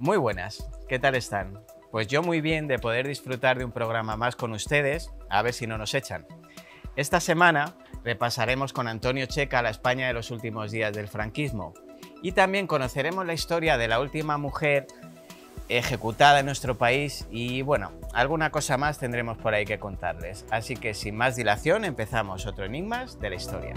Muy buenas, ¿qué tal están? Pues yo muy bien de poder disfrutar de un programa más con ustedes, a ver si no nos echan. Esta semana repasaremos con Antonio Checa la España de los últimos días del franquismo y también conoceremos la historia de la última mujer ejecutada en nuestro país y bueno, alguna cosa más tendremos por ahí que contarles. Así que sin más dilación empezamos otro Enigmas de la Historia.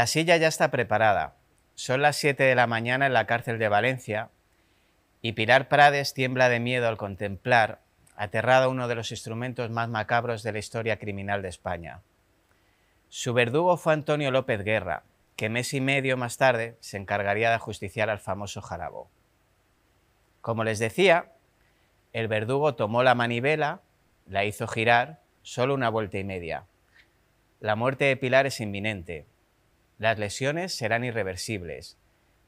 La silla ya está preparada. Son las 7 de la mañana en la cárcel de Valencia y Pilar Prades tiembla de miedo al contemplar, aterrado, uno de los instrumentos más macabros de la historia criminal de España. Su verdugo fue Antonio López Guerra, que mes y medio más tarde se encargaría de ajusticiar al famoso Jarabo. Como les decía, el verdugo tomó la manivela, la hizo girar solo una vuelta y media. La muerte de Pilar es inminente. Las lesiones serán irreversibles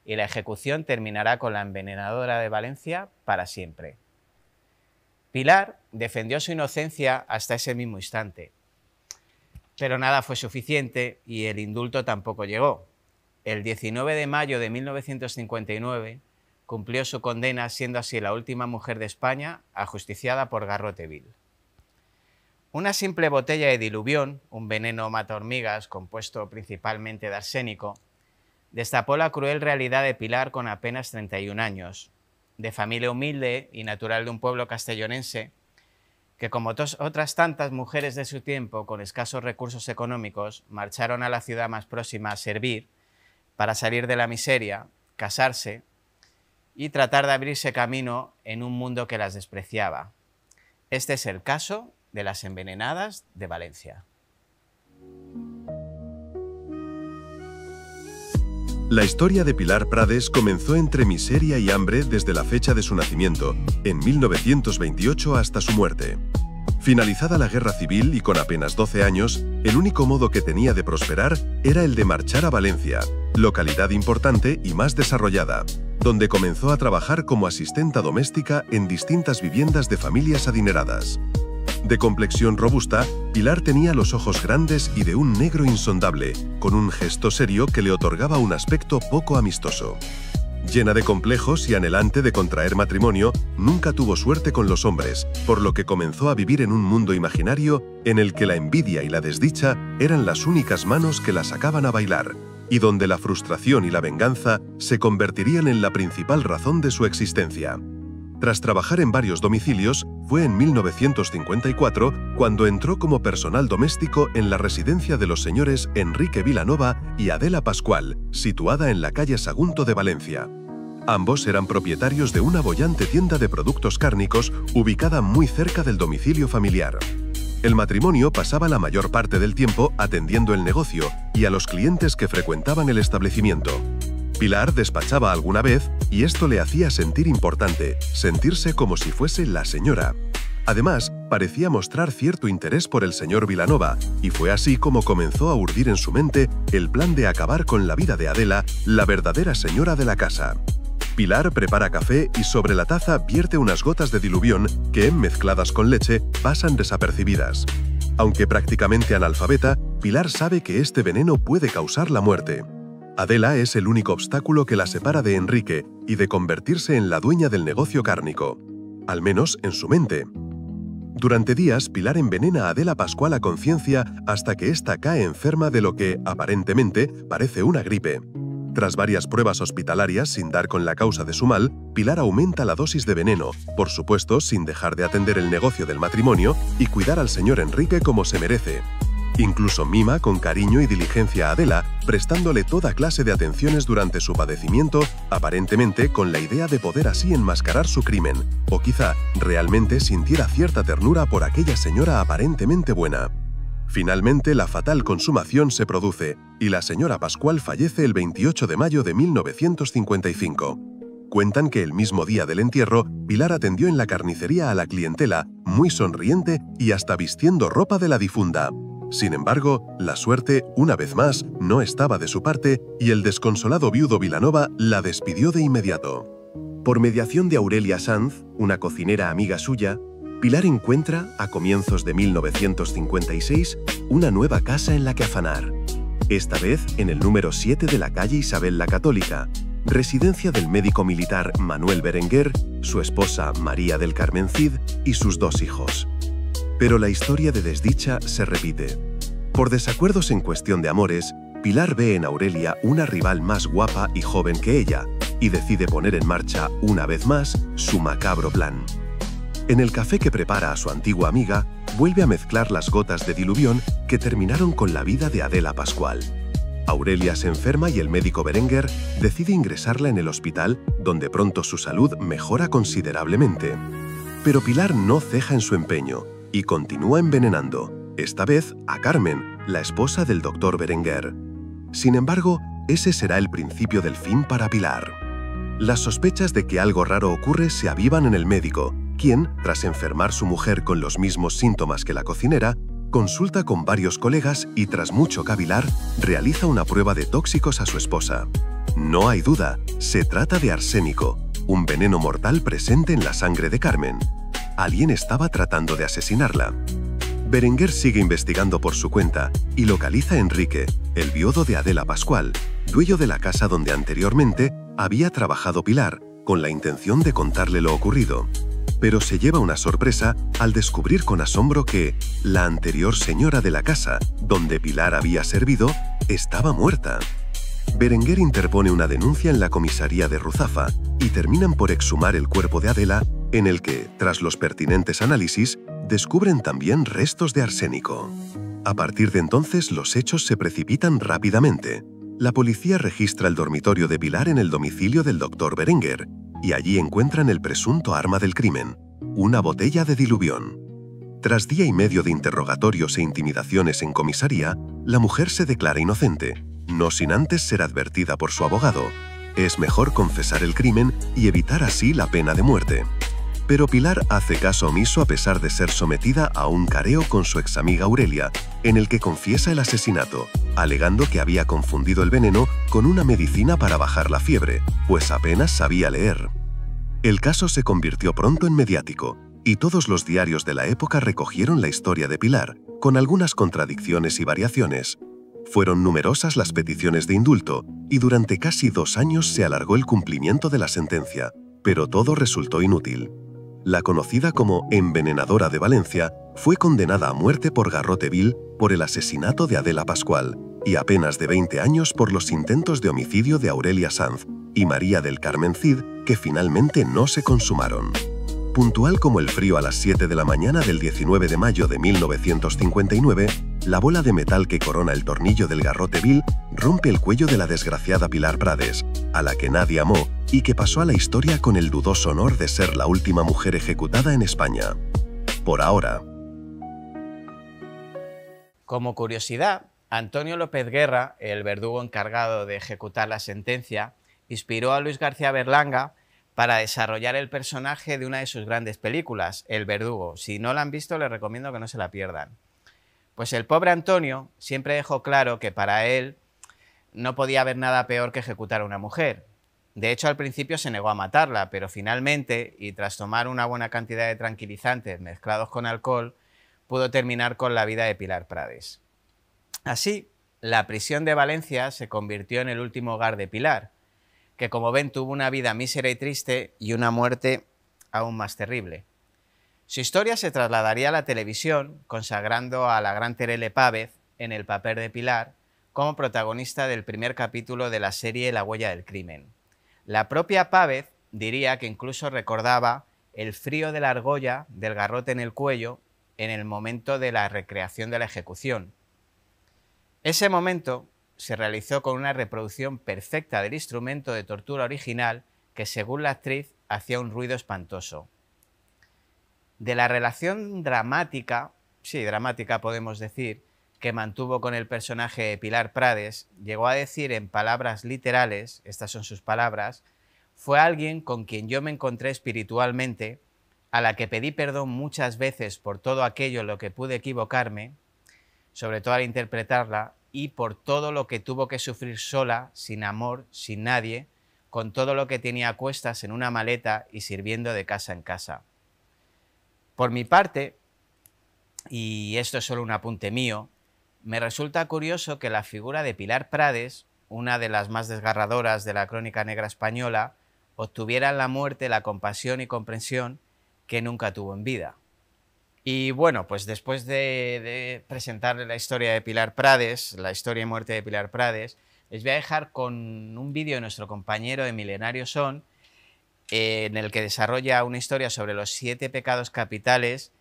y la ejecución terminará con la envenenadora de Valencia para siempre. Pilar defendió su inocencia hasta ese mismo instante, pero nada fue suficiente y el indulto tampoco llegó. El 19 de mayo de 1959 cumplió su condena, siendo así la última mujer de España ajusticiada por garrote vil. Una simple botella de diluvión, un veneno mata hormigas compuesto principalmente de arsénico, destapó la cruel realidad de Pilar con apenas 31 años, de familia humilde y natural de un pueblo castellonense, que como otras tantas mujeres de su tiempo con escasos recursos económicos marcharon a la ciudad más próxima a servir para salir de la miseria, casarse y tratar de abrirse camino en un mundo que las despreciaba. Este es el caso de las envenenadas de Valencia. La historia de Pilar Prades comenzó entre miseria y hambre desde la fecha de su nacimiento, en 1928 hasta su muerte. Finalizada la guerra civil y con apenas 12 años, el único modo que tenía de prosperar era el de marchar a Valencia, localidad importante y más desarrollada, donde comenzó a trabajar como asistenta doméstica en distintas viviendas de familias adineradas. De complexión robusta, Pilar tenía los ojos grandes y de un negro insondable, con un gesto serio que le otorgaba un aspecto poco amistoso. Llena de complejos y anhelante de contraer matrimonio, nunca tuvo suerte con los hombres, por lo que comenzó a vivir en un mundo imaginario en el que la envidia y la desdicha eran las únicas manos que la sacaban a bailar, y donde la frustración y la venganza se convertirían en la principal razón de su existencia. Tras trabajar en varios domicilios, fue en 1954 cuando entró como personal doméstico en la residencia de los señores Enrique Vilanova y Adela Pascual, situada en la calle Sagunto de Valencia. Ambos eran propietarios de una boyante tienda de productos cárnicos ubicada muy cerca del domicilio familiar. El matrimonio pasaba la mayor parte del tiempo atendiendo el negocio y a los clientes que frecuentaban el establecimiento. Pilar despachaba alguna vez y esto le hacía sentir importante, sentirse como si fuese la señora. Además, parecía mostrar cierto interés por el señor Vilanova, y fue así como comenzó a urdir en su mente el plan de acabar con la vida de Adela, la verdadera señora de la casa. Pilar prepara café y sobre la taza vierte unas gotas de diluvión que, mezcladas con leche, pasan desapercibidas. Aunque prácticamente analfabeta, Pilar sabe que este veneno puede causar la muerte. Adela es el único obstáculo que la separa de Enrique y de convertirse en la dueña del negocio cárnico, al menos en su mente. Durante días, Pilar envenena a Adela Pascual a conciencia hasta que ésta cae enferma de lo que, aparentemente, parece una gripe. Tras varias pruebas hospitalarias sin dar con la causa de su mal, Pilar aumenta la dosis de veneno, por supuesto sin dejar de atender el negocio del matrimonio y cuidar al señor Enrique como se merece. Incluso mima con cariño y diligencia a Adela, prestándole toda clase de atenciones durante su padecimiento, aparentemente con la idea de poder así enmascarar su crimen, o quizá realmente sintiera cierta ternura por aquella señora aparentemente buena. Finalmente, la fatal consumación se produce y la señora Pascual fallece el 28 de mayo de 1955. Cuentan que el mismo día del entierro, Pilar atendió en la carnicería a la clientela, muy sonriente y hasta vistiendo ropa de la difunta. Sin embargo, la suerte, una vez más, no estaba de su parte y el desconsolado viudo Vilanova la despidió de inmediato. Por mediación de Aurelia Sanz, una cocinera amiga suya, Pilar encuentra, a comienzos de 1956, una nueva casa en la que afanar. Esta vez en el número 7 de la calle Isabel la Católica, residencia del médico militar Manuel Berenguer, su esposa María del Carmen Cid y sus 2 hijos. Pero la historia de desdicha se repite. Por desacuerdos en cuestión de amores, Pilar ve en Aurelia una rival más guapa y joven que ella y decide poner en marcha, una vez más, su macabro plan. En el café que prepara a su antigua amiga, vuelve a mezclar las gotas de diluvión que terminaron con la vida de Adela Pascual. Aurelia se enferma y el médico Berenguer decide ingresarla en el hospital, donde pronto su salud mejora considerablemente. Pero Pilar no ceja en su empeño y continúa envenenando, esta vez a Carmen, la esposa del doctor Berenguer. Sin embargo, ese será el principio del fin para Pilar. Las sospechas de que algo raro ocurre se avivan en el médico, quien, tras enfermar su mujer con los mismos síntomas que la cocinera, consulta con varios colegas y tras mucho cavilar, realiza una prueba de tóxicos a su esposa. No hay duda, se trata de arsénico, un veneno mortal presente en la sangre de Carmen. Alguien estaba tratando de asesinarla. Berenguer sigue investigando por su cuenta y localiza a Enrique, el viudo de Adela Pascual, dueño de la casa donde anteriormente había trabajado Pilar, con la intención de contarle lo ocurrido. Pero se lleva una sorpresa al descubrir con asombro que la anterior señora de la casa, donde Pilar había servido, estaba muerta. Berenguer interpone una denuncia en la comisaría de Ruzafa y terminan por exhumar el cuerpo de Adela, en el que, tras los pertinentes análisis, descubren también restos de arsénico. A partir de entonces, los hechos se precipitan rápidamente. La policía registra el dormitorio de Pilar en el domicilio del doctor Berenguer, y allí encuentran el presunto arma del crimen, una botella de diluvión. Tras día y medio de interrogatorios e intimidaciones en comisaría, la mujer se declara inocente, no sin antes ser advertida por su abogado. Es mejor confesar el crimen y evitar así la pena de muerte. Pero Pilar hace caso omiso a pesar de ser sometida a un careo con su examiga Aurelia, en el que confiesa el asesinato, alegando que había confundido el veneno con una medicina para bajar la fiebre, pues apenas sabía leer. El caso se convirtió pronto en mediático, y todos los diarios de la época recogieron la historia de Pilar, con algunas contradicciones y variaciones. Fueron numerosas las peticiones de indulto, y durante casi 2 años se alargó el cumplimiento de la sentencia, pero todo resultó inútil. La conocida como envenenadora de Valencia fue condenada a muerte por garrote vil por el asesinato de Adela Pascual y a penas de 20 años por los intentos de homicidio de Aurelia Sanz y María del Carmen Cid, que finalmente no se consumaron. Puntual como el frío a las 7 de la mañana del 19 de mayo de 1959, la bola de metal que corona el tornillo del garrote vil rompe el cuello de la desgraciada Pilar Prades, a la que nadie amó y que pasó a la historia con el dudoso honor de ser la última mujer ejecutada en España. Por ahora. Como curiosidad, Antonio López Guerra, el verdugo encargado de ejecutar la sentencia, inspiró a Luis García Berlanga para desarrollar el personaje de una de sus grandes películas, El Verdugo. Si no la han visto, les recomiendo que no se la pierdan. Pues el pobre Antonio siempre dejó claro que para él no podía haber nada peor que ejecutar a una mujer. De hecho, al principio se negó a matarla, pero finalmente, y tras tomar una buena cantidad de tranquilizantes mezclados con alcohol, pudo terminar con la vida de Pilar Prades. Así, la prisión de Valencia se convirtió en el último hogar de Pilar, que como ven tuvo una vida mísera y triste y una muerte aún más terrible. Su historia se trasladaría a la televisión, consagrando a la gran Terele Pávez en el papel de Pilar, como protagonista del primer capítulo de la serie La huella del crimen. La propia Pávez diría que incluso recordaba el frío de la argolla del garrote en el cuello en el momento de la recreación de la ejecución. Ese momento se realizó con una reproducción perfecta del instrumento de tortura original que, según la actriz, hacía un ruido espantoso. De la relación dramática podemos decir, que mantuvo con el personaje de Pilar Prades, llegó a decir en palabras literales, estas son sus palabras: fue alguien con quien yo me encontré espiritualmente, a la que pedí perdón muchas veces por todo aquello en lo que pude equivocarme, sobre todo al interpretarla, y por todo lo que tuvo que sufrir sola, sin amor, sin nadie, con todo lo que tenía a cuestas en una maleta y sirviendo de casa en casa. Por mi parte, y esto es solo un apunte mío, me resulta curioso que la figura de Pilar Prades, una de las más desgarradoras de la crónica negra española, obtuviera en la muerte la compasión y comprensión que nunca tuvo en vida. Y bueno, pues después de presentarle la historia de Pilar Prades, la historia y muerte de Pilar Prades, les voy a dejar con un vídeo de nuestro compañero de Milenario Son, en el que desarrolla una historia sobre los 7 pecados capitales,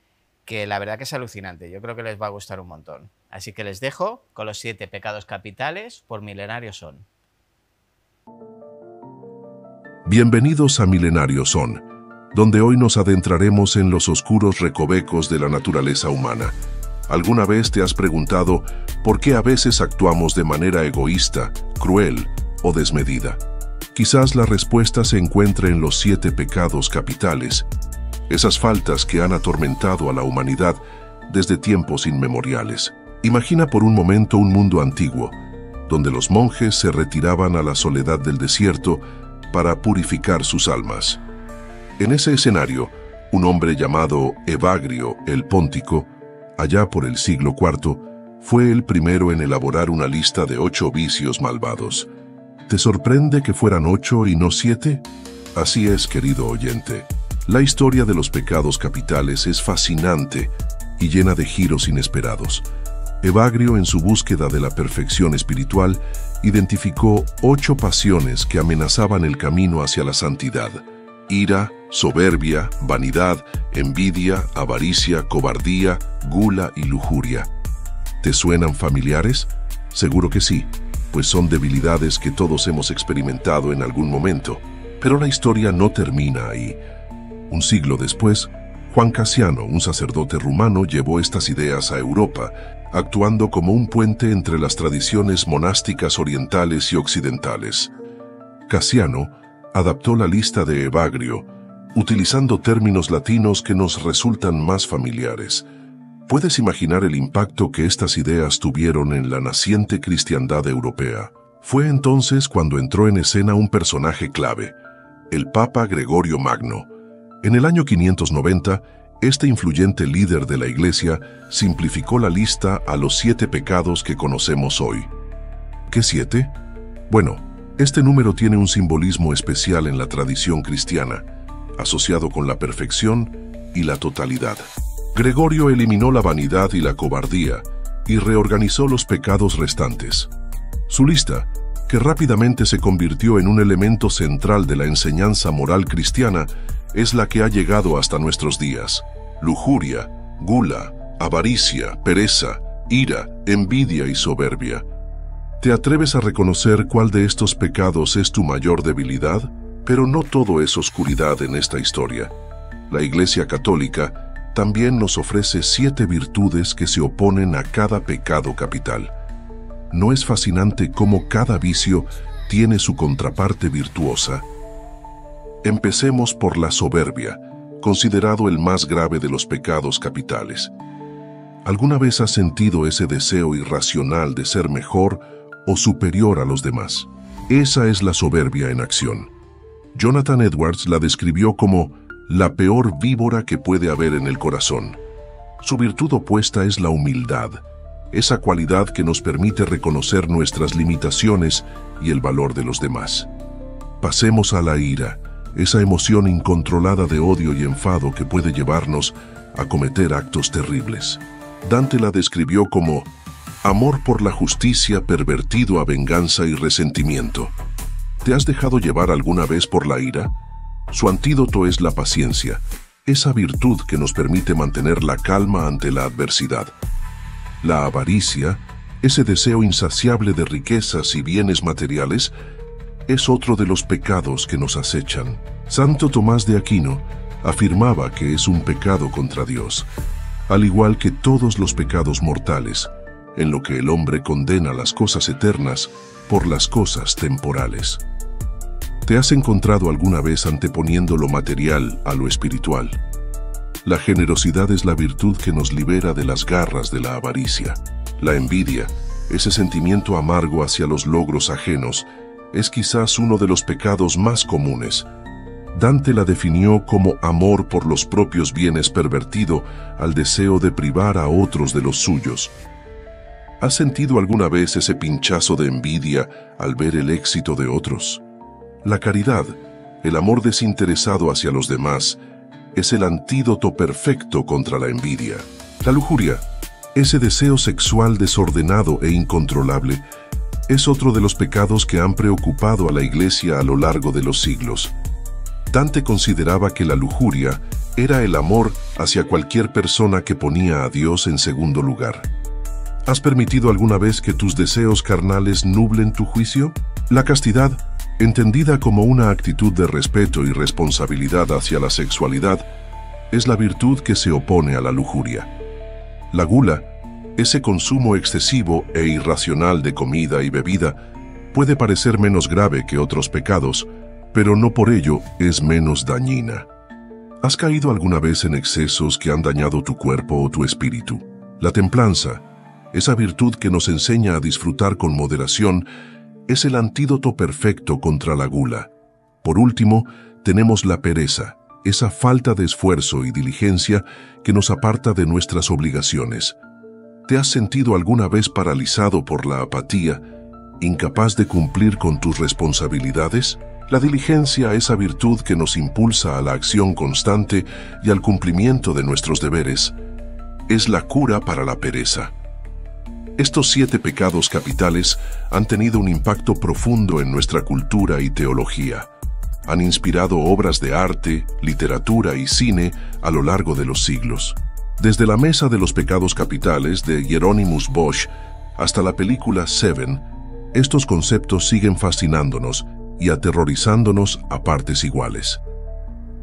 que la verdad que es alucinante. Yo creo que les va a gustar un montón. Así que les dejo con los 7 pecados capitales por Milenario Son. Bienvenidos a Milenario Son, donde hoy nos adentraremos en los oscuros recovecos de la naturaleza humana. ¿Alguna vez te has preguntado por qué a veces actuamos de manera egoísta, cruel o desmedida? Quizás la respuesta se encuentre en los 7 pecados capitales, esas faltas que han atormentado a la humanidad desde tiempos inmemoriales. Imagina por un momento un mundo antiguo, donde los monjes se retiraban a la soledad del desierto para purificar sus almas. En ese escenario, un hombre llamado Evagrio el Póntico, allá por el siglo IV, fue el primero en elaborar una lista de 8 vicios malvados. ¿Te sorprende que fueran 8 y no 7? Así es, querido oyente. La historia de los pecados capitales es fascinante y llena de giros inesperados. Evagrio, en su búsqueda de la perfección espiritual, identificó 8 pasiones que amenazaban el camino hacia la santidad: ira, soberbia, vanidad, envidia, avaricia, cobardía, gula y lujuria. ¿Te suenan familiares? Seguro que sí, pues son debilidades que todos hemos experimentado en algún momento. Pero la historia no termina ahí. Un siglo después, Juan Casiano, un sacerdote rumano, llevó estas ideas a Europa, actuando como un puente entre las tradiciones monásticas orientales y occidentales. Casiano adaptó la lista de Evagrio, utilizando términos latinos que nos resultan más familiares. ¿Puedes imaginar el impacto que estas ideas tuvieron en la naciente cristiandad europea? Fue entonces cuando entró en escena un personaje clave, el Papa Gregorio Magno. En el año 590, este influyente líder de la Iglesia simplificó la lista a los 7 pecados que conocemos hoy. ¿Qué 7? Bueno, este número tiene un simbolismo especial en la tradición cristiana, asociado con la perfección y la totalidad. Gregorio eliminó la vanidad y la cobardía y reorganizó los pecados restantes. Su lista, que rápidamente se convirtió en un elemento central de la enseñanza moral cristiana, es la que ha llegado hasta nuestros días: lujuria, gula, avaricia, pereza, ira, envidia y soberbia. ¿Te atreves a reconocer cuál de estos pecados es tu mayor debilidad? Pero no todo es oscuridad en esta historia. La Iglesia Católica también nos ofrece 7 virtudes que se oponen a cada pecado capital. ¿No es fascinante cómo cada vicio tiene su contraparte virtuosa? Empecemos por la soberbia, considerado el más grave de los pecados capitales. ¿Alguna vez has sentido ese deseo irracional de ser mejor o superior a los demás? Esa es la soberbia en acción. Jonathan Edwards la describió como la peor víbora que puede haber en el corazón. Su virtud opuesta es la humildad, esa cualidad que nos permite reconocer nuestras limitaciones y el valor de los demás. Pasemos a la ira, esa emoción incontrolada de odio y enfado que puede llevarnos a cometer actos terribles. Dante la describió como Amor por la justicia pervertido a venganza y resentimiento. ¿Te has dejado llevar alguna vez por la ira? Su antídoto es la paciencia, esa virtud que nos permite mantener la calma ante la adversidad. La avaricia, ese deseo insaciable de riquezas y bienes materiales, es otro de los pecados que nos acechan. Santo Tomás de Aquino afirmaba que es un pecado contra Dios, al igual que todos los pecados mortales, en lo que el hombre condena las cosas eternas por las cosas temporales. ¿Te has encontrado alguna vez anteponiendo lo material a lo espiritual? La generosidad es la virtud que nos libera de las garras de la avaricia. La envidia, ese sentimiento amargo hacia los logros ajenos, es quizás uno de los pecados más comunes. Dante la definió como amor por los propios bienes pervertido al deseo de privar a otros de los suyos. ¿Has sentido alguna vez ese pinchazo de envidia al ver el éxito de otros? La caridad, el amor desinteresado hacia los demás, es el antídoto perfecto contra la envidia. La lujuria, ese deseo sexual desordenado e incontrolable, es otro de los pecados que han preocupado a la Iglesia a lo largo de los siglos. Dante consideraba que la lujuria era el amor hacia cualquier persona que ponía a Dios en segundo lugar. ¿Has permitido alguna vez que tus deseos carnales nublen tu juicio? La castidad, entendida como una actitud de respeto y responsabilidad hacia la sexualidad, es la virtud que se opone a la lujuria. La gula, ese consumo excesivo e irracional de comida y bebida, puede parecer menos grave que otros pecados, pero no por ello es menos dañina. ¿Has caído alguna vez en excesos que han dañado tu cuerpo o tu espíritu? La templanza, esa virtud que nos enseña a disfrutar con moderación, es el antídoto perfecto contra la gula. Por último, tenemos la pereza, esa falta de esfuerzo y diligencia que nos aparta de nuestras obligaciones. ¿Te has sentido alguna vez paralizado por la apatía, incapaz de cumplir con tus responsabilidades? La diligencia, esa virtud que nos impulsa a la acción constante y al cumplimiento de nuestros deberes, es la cura para la pereza. Estos 7 pecados capitales han tenido un impacto profundo en nuestra cultura y teología. Han inspirado obras de arte, literatura y cine a lo largo de los siglos. Desde la Mesa de los Pecados Capitales de Hieronymus Bosch hasta la película Seven, estos conceptos siguen fascinándonos y aterrorizándonos a partes iguales.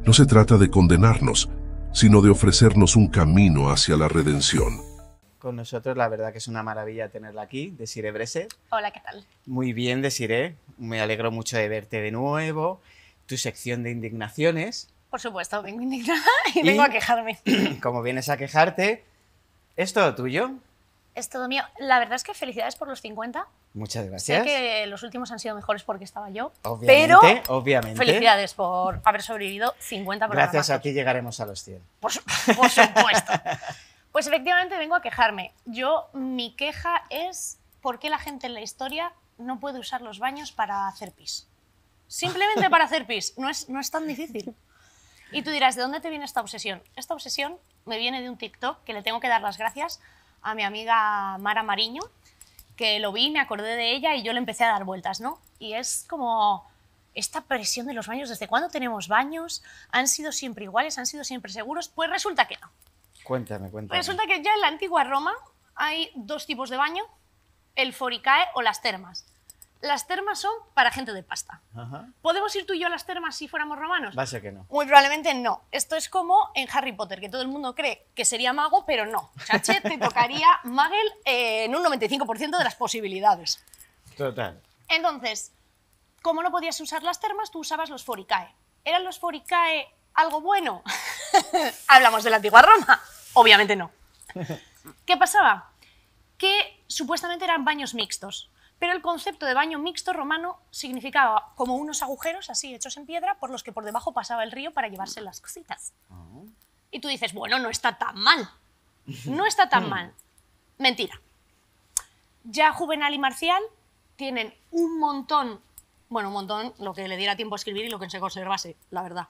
No se trata de condenarnos, sino de ofrecernos un camino hacia la redención. Con nosotros, la verdad que es una maravilla tenerla aquí, Desiré Breset. Hola, ¿qué tal? Muy bien, Desiré. Me alegro mucho de verte de nuevo. Tu sección de indignaciones. Por supuesto, vengo indignada y vengo a quejarme. Como vienes a quejarte, ¿es todo tuyo? Es todo mío. La verdad es que felicidades por los 50. Muchas gracias. Sé que los últimos han sido mejores porque estaba yo, obviamente, pero obviamente. Felicidades por haber sobrevivido 50 programas. Gracias a ti llegaremos a los 100. Por supuesto. Pues efectivamente vengo a quejarme. Mi queja es por qué la gente en la historia no puede usar los baños para hacer pis. Simplemente para hacer pis. No es tan difícil. Y tú dirás, ¿de dónde te viene esta obsesión? Esta obsesión me viene de un TikTok que le tengo que dar las gracias a mi amiga Mara Mariño, que lo vi, me acordé de ella y yo le empecé a dar vueltas, ¿no? Y es como esta presión de los baños. ¿Desde cuándo tenemos baños? ¿Han sido siempre iguales? ¿Han sido siempre seguros? Pues resulta que no. Cuéntame. Resulta que ya en la antigua Roma hay 2 tipos de baño, el foricae o las termas. Las termas son para gente de pasta. Ajá. ¿Podemos ir tú y yo a las termas si fuéramos romanos? Va a ser que no. Muy probablemente no. Esto es como en Harry Potter, que todo el mundo cree que sería mago, pero no. Chache, te tocaría Magel en un 95% de las posibilidades. Total. Entonces, como no podías usar las termas, tú usabas los foricae. ¿Eran los foricae algo bueno? Hablamos de la antigua Roma. Obviamente no. ¿Qué pasaba? Que supuestamente eran baños mixtos. Pero el concepto de baño mixto romano significaba como unos agujeros así hechos en piedra por los que por debajo pasaba el río para llevarse las cositas. Y tú dices, bueno, no está tan mal. No está tan mal. Mentira. Ya Juvenal y Marcial tienen un montón, lo que le diera tiempo a escribir y lo que se conservase, la verdad.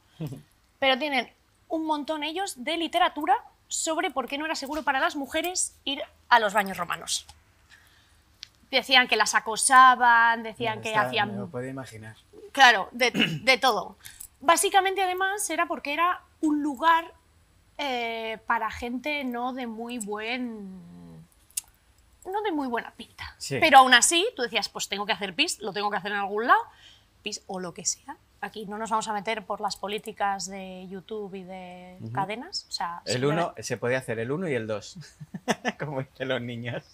Pero tienen un montón ellos de literatura sobre por qué no era seguro para las mujeres ir a los baños romanos. Decían que las acosaban, decían que hacían... Me lo puedo imaginar. Claro, de todo. Básicamente, además, era porque era un lugar para gente no de muy buena pinta. Sí. Pero aún así, tú decías, pues tengo que hacer pis, lo tengo que hacer en algún lado, pis o lo que sea. Aquí no nos vamos a meter por las políticas de YouTube y de cadenas. O sea, El 1, se podía hacer el 1 y el 2, como dicen los niños.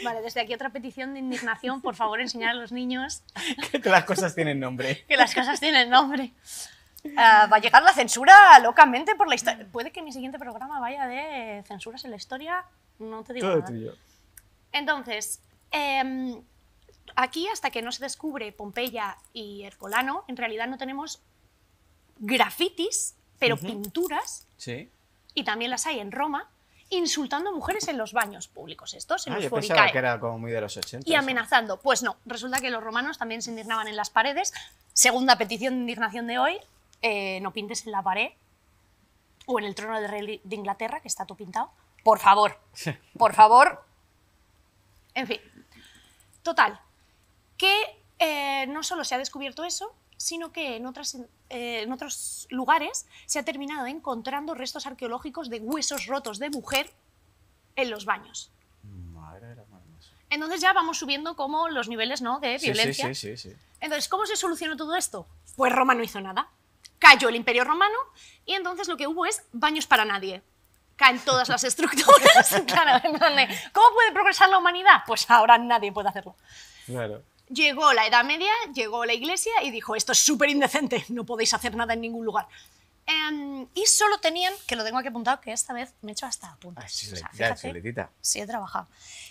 Vale, desde aquí otra petición de indignación, por favor, enseñar a los niños Que todas las cosas tienen nombre. que las cosas tienen nombre. Va a llegar la censura locamente por la historia. Puede que mi siguiente programa vaya de censuras en la historia, no te digo Todo nada. tuyo. Entonces, aquí hasta que no se descubre Pompeya y Herculano, en realidad no tenemos grafitis, pero pinturas, Sí. y también las hay en Roma, insultando a mujeres en los baños públicos, estos, en los Yo pensaba foricae. que era como muy de los 80. Y amenazando. Pues no, resulta que los romanos también se indignaban en las paredes. Segunda petición de indignación de hoy, no pintes en la pared o en el trono del rey de Inglaterra, que está todo pintado. Por favor, por favor. En fin, total, que no solo se ha descubierto eso, sino que en otros lugares se ha terminado encontrando restos arqueológicos de huesos rotos de mujer en los baños. Madre de la madre hermosa. Entonces ya vamos subiendo como los niveles, ¿no?, de violencia. Sí. Entonces, ¿cómo se solucionó todo esto? Pues Roma no hizo nada. Cayó el Imperio Romano y entonces lo que hubo es baños para nadie. Caen todas las estructuras. Claro, en plan de, ¿cómo puede progresar la humanidad? Pues ahora nadie puede hacerlo. Claro. Llegó la Edad Media, llegó la Iglesia y dijo, esto es súper indecente, no podéis hacer nada en ningún lugar. Y solo tenían, que lo tengo aquí apuntado, que esta vez me he hecho hasta apuntes. Ah, sí, O sea, ya, fíjate, chuletita. sí, he trabajado.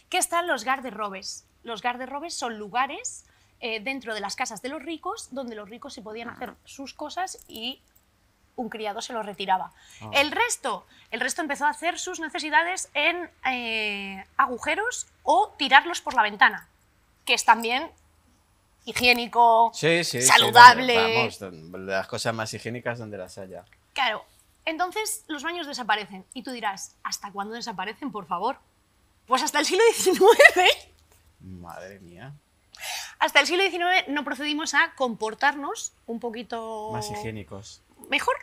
Que están los garderrobes. Los garderrobes son lugares dentro de las casas de los ricos, donde los ricos se podían hacer sus cosas y un criado se los retiraba. El resto empezó a hacer sus necesidades en agujeros o tirarlos por la ventana, que es también higiénico, Sí, saludable. Vamos, las cosas más higiénicas donde las haya. Claro, entonces los baños desaparecen. Y tú dirás, ¿hasta cuándo desaparecen, por favor? Pues hasta el siglo XIX. Madre mía. Hasta el siglo XIX no procedimos a comportarnos un poquito Más higiénicos. mejor.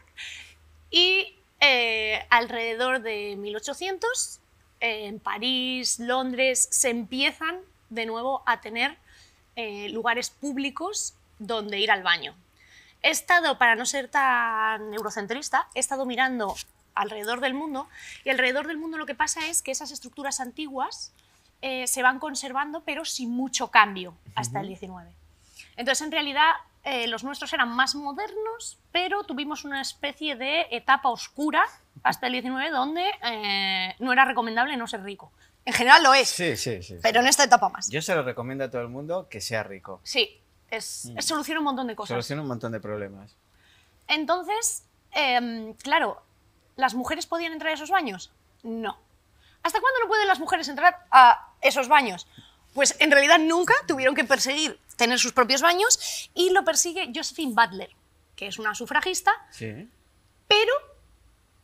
Y alrededor de 1800, en París, Londres, se empiezan de nuevo a tener lugares públicos donde ir al baño. He estado, para no ser tan eurocentrista, he estado mirando alrededor del mundo, y alrededor del mundo lo que pasa es que esas estructuras antiguas se van conservando, pero sin mucho cambio hasta el 19. Entonces, en realidad, los nuestros eran más modernos, pero tuvimos una especie de etapa oscura hasta el 19, donde no era recomendable no ser rico. En general lo es, Sí. pero en esta etapa más. Yo se lo recomiendo a todo el mundo que sea rico. Sí, soluciona un montón de cosas. Soluciona un montón de problemas. Entonces, claro, ¿las mujeres podían entrar a esos baños? No. ¿Hasta cuándo no pueden las mujeres entrar a esos baños? Pues en realidad nunca, tuvieron que perseguir tener sus propios baños, y lo persigue Josephine Butler, que es una sufragista, Sí. pero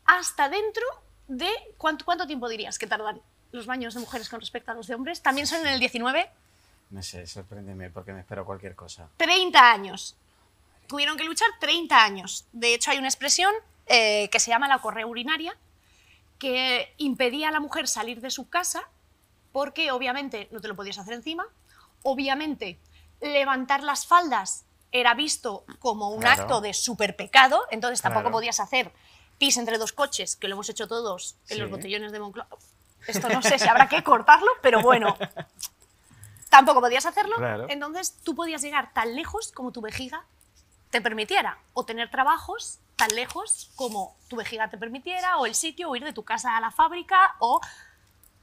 hasta dentro de... ¿Cuánto tiempo dirías que tardan los baños de mujeres con respecto a los de hombres? También son en el 19, No sé, sorpréndeme porque me espero cualquier cosa. 30 años. Tuvieron que luchar 30 años. De hecho, hay una expresión que se llama la correa urinaria, que impedía a la mujer salir de su casa porque obviamente no te lo podías hacer encima, obviamente levantar las faldas era visto como un Claro. acto de súper pecado, entonces tampoco Claro. podías hacer pis entre dos coches, que lo hemos hecho todos en Sí. los botellones de Moncloa. Esto no sé si habrá que cortarlo, pero bueno, tampoco podías hacerlo, Claro. entonces tú podías llegar tan lejos como tu vejiga te permitiera, o tener trabajos tan lejos como tu vejiga te permitiera, o el sitio, o ir de tu casa a la fábrica, o...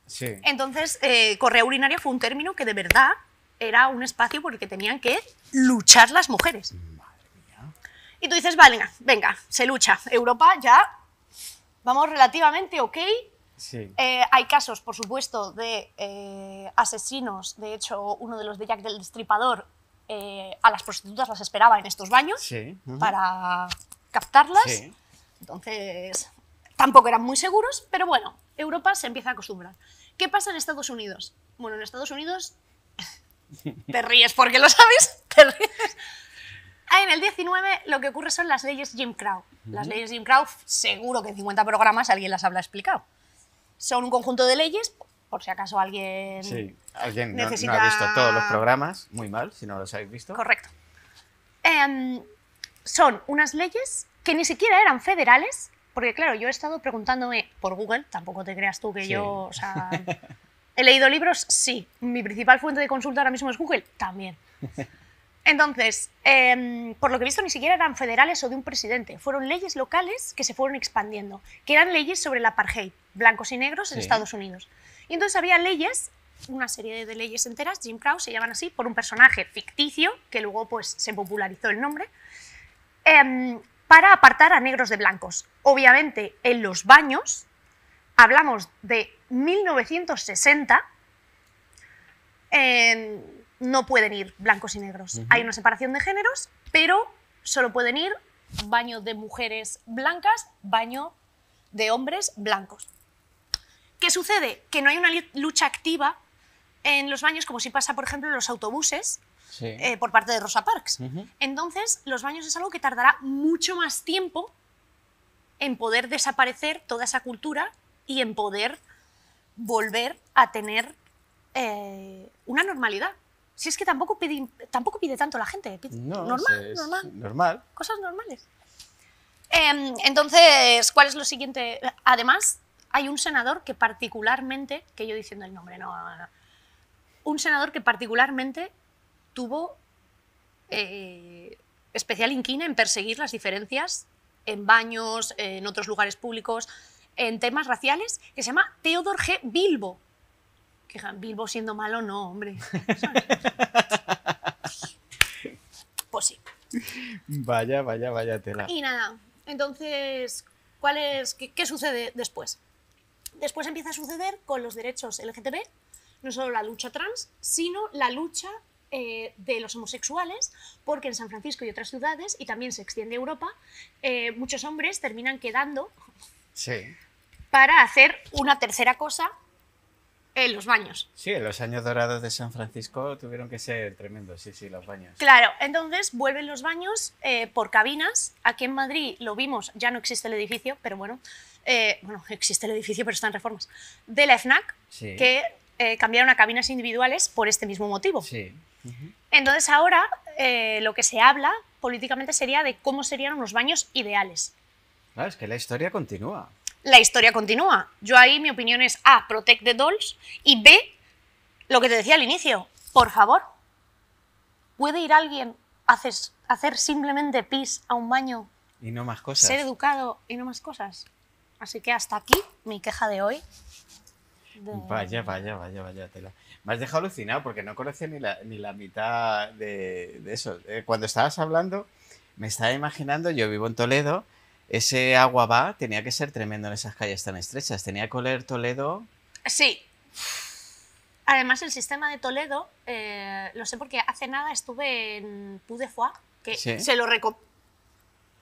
Sí. Entonces, correa urinaria fue un término que de verdad era un espacio por el que tenían que luchar las mujeres. Madre mía. Y tú dices, vale, venga, se lucha. Europa ya vamos relativamente ok. Sí. Hay casos, por supuesto, de asesinos. De hecho, uno de los de Jack del Destripador, a las prostitutas las esperaba en estos baños Sí. para captarlas. Sí. Entonces, tampoco eran muy seguros, pero bueno, Europa se empieza a acostumbrar. ¿Qué pasa en Estados Unidos? Bueno, en Estados Unidos... Te ríes porque lo sabes, te ríes. En el 19 lo que ocurre son las leyes Jim Crow. Las leyes Jim Crow, seguro que en 50 programas alguien las habrá explicado. Son un conjunto de leyes, por si acaso alguien, alguien necesita... no ha visto todos los programas, muy mal, si no los habéis visto. Correcto. Son unas leyes que ni siquiera eran federales, porque claro, yo he estado preguntándome por Google, tampoco te creas tú que yo... O sea, ¿he leído libros? Sí. ¿Mi principal fuente de consulta ahora mismo es Google? También. Entonces, por lo que he visto, ni siquiera eran federales o de un presidente. Fueron leyes locales que se fueron expandiendo, que eran leyes sobre el apartheid, blancos y negros en Estados Unidos. Y entonces había leyes, una serie de leyes enteras, Jim Crow se llaman así, por un personaje ficticio, que luego pues, se popularizó el nombre, para apartar a negros de blancos. Obviamente, en los baños, hablamos de 1960, no pueden ir blancos y negros. Hay una separación de géneros, pero solo pueden ir baño de mujeres blancas, baño de hombres blancos. ¿Qué sucede? Que no hay una lucha activa en los baños, como si pasa, por ejemplo, en los autobuses, por parte de Rosa Parks. Entonces, los baños es algo que tardará mucho más tiempo en poder desaparecer toda esa cultura y en poder volver a tener una normalidad. Si es que tampoco pide tanto la gente, pide normal. Cosas normales. Entonces, ¿cuál es lo siguiente? Además, hay un senador que particularmente, que yo diciendo el nombre, un senador que particularmente tuvo especial inquina en perseguir las diferencias en baños, en otros lugares públicos, en temas raciales, que se llama Theodore G. Bilbo. Que Bilbo siendo malo, no, hombre. Pues sí. Vaya tela. Y nada, entonces, ¿qué sucede después? Después empieza a suceder con los derechos LGTB, no solo la lucha trans, sino la lucha de los homosexuales, porque en San Francisco y otras ciudades, y también se extiende a Europa, muchos hombres terminan quedando para hacer una tercera cosa en los baños. Sí, en los años dorados de San Francisco tuvieron que ser tremendos, los baños. Claro, entonces vuelven los baños por cabinas. Aquí en Madrid lo vimos, ya no existe el edificio, pero bueno, existe el edificio, pero está en reformas, de la FNAC, que cambiaron a cabinas individuales por este mismo motivo. Entonces ahora lo que se habla políticamente sería de cómo serían unos baños ideales. Claro, es que la historia continúa. La historia continúa. Yo ahí mi opinión es A, protect the dolls, y B, lo que te decía al inicio, por favor, ¿puede ir alguien a hacer simplemente pis a un baño? Y no más cosas. Ser educado y no más cosas. Así que hasta aquí mi queja de hoy. Vaya tela. Me has dejado alucinado porque no conocía ni la mitad de eso. Cuando estabas hablando, me estaba imaginando, yo vivo en Toledo, ese agua va, tenía que ser tremendo en esas calles tan estrechas. Tenía que oler Toledo. Sí. Además, el sistema de Toledo, lo sé porque hace nada estuve en Puy de Foix, que se lo recomiendo.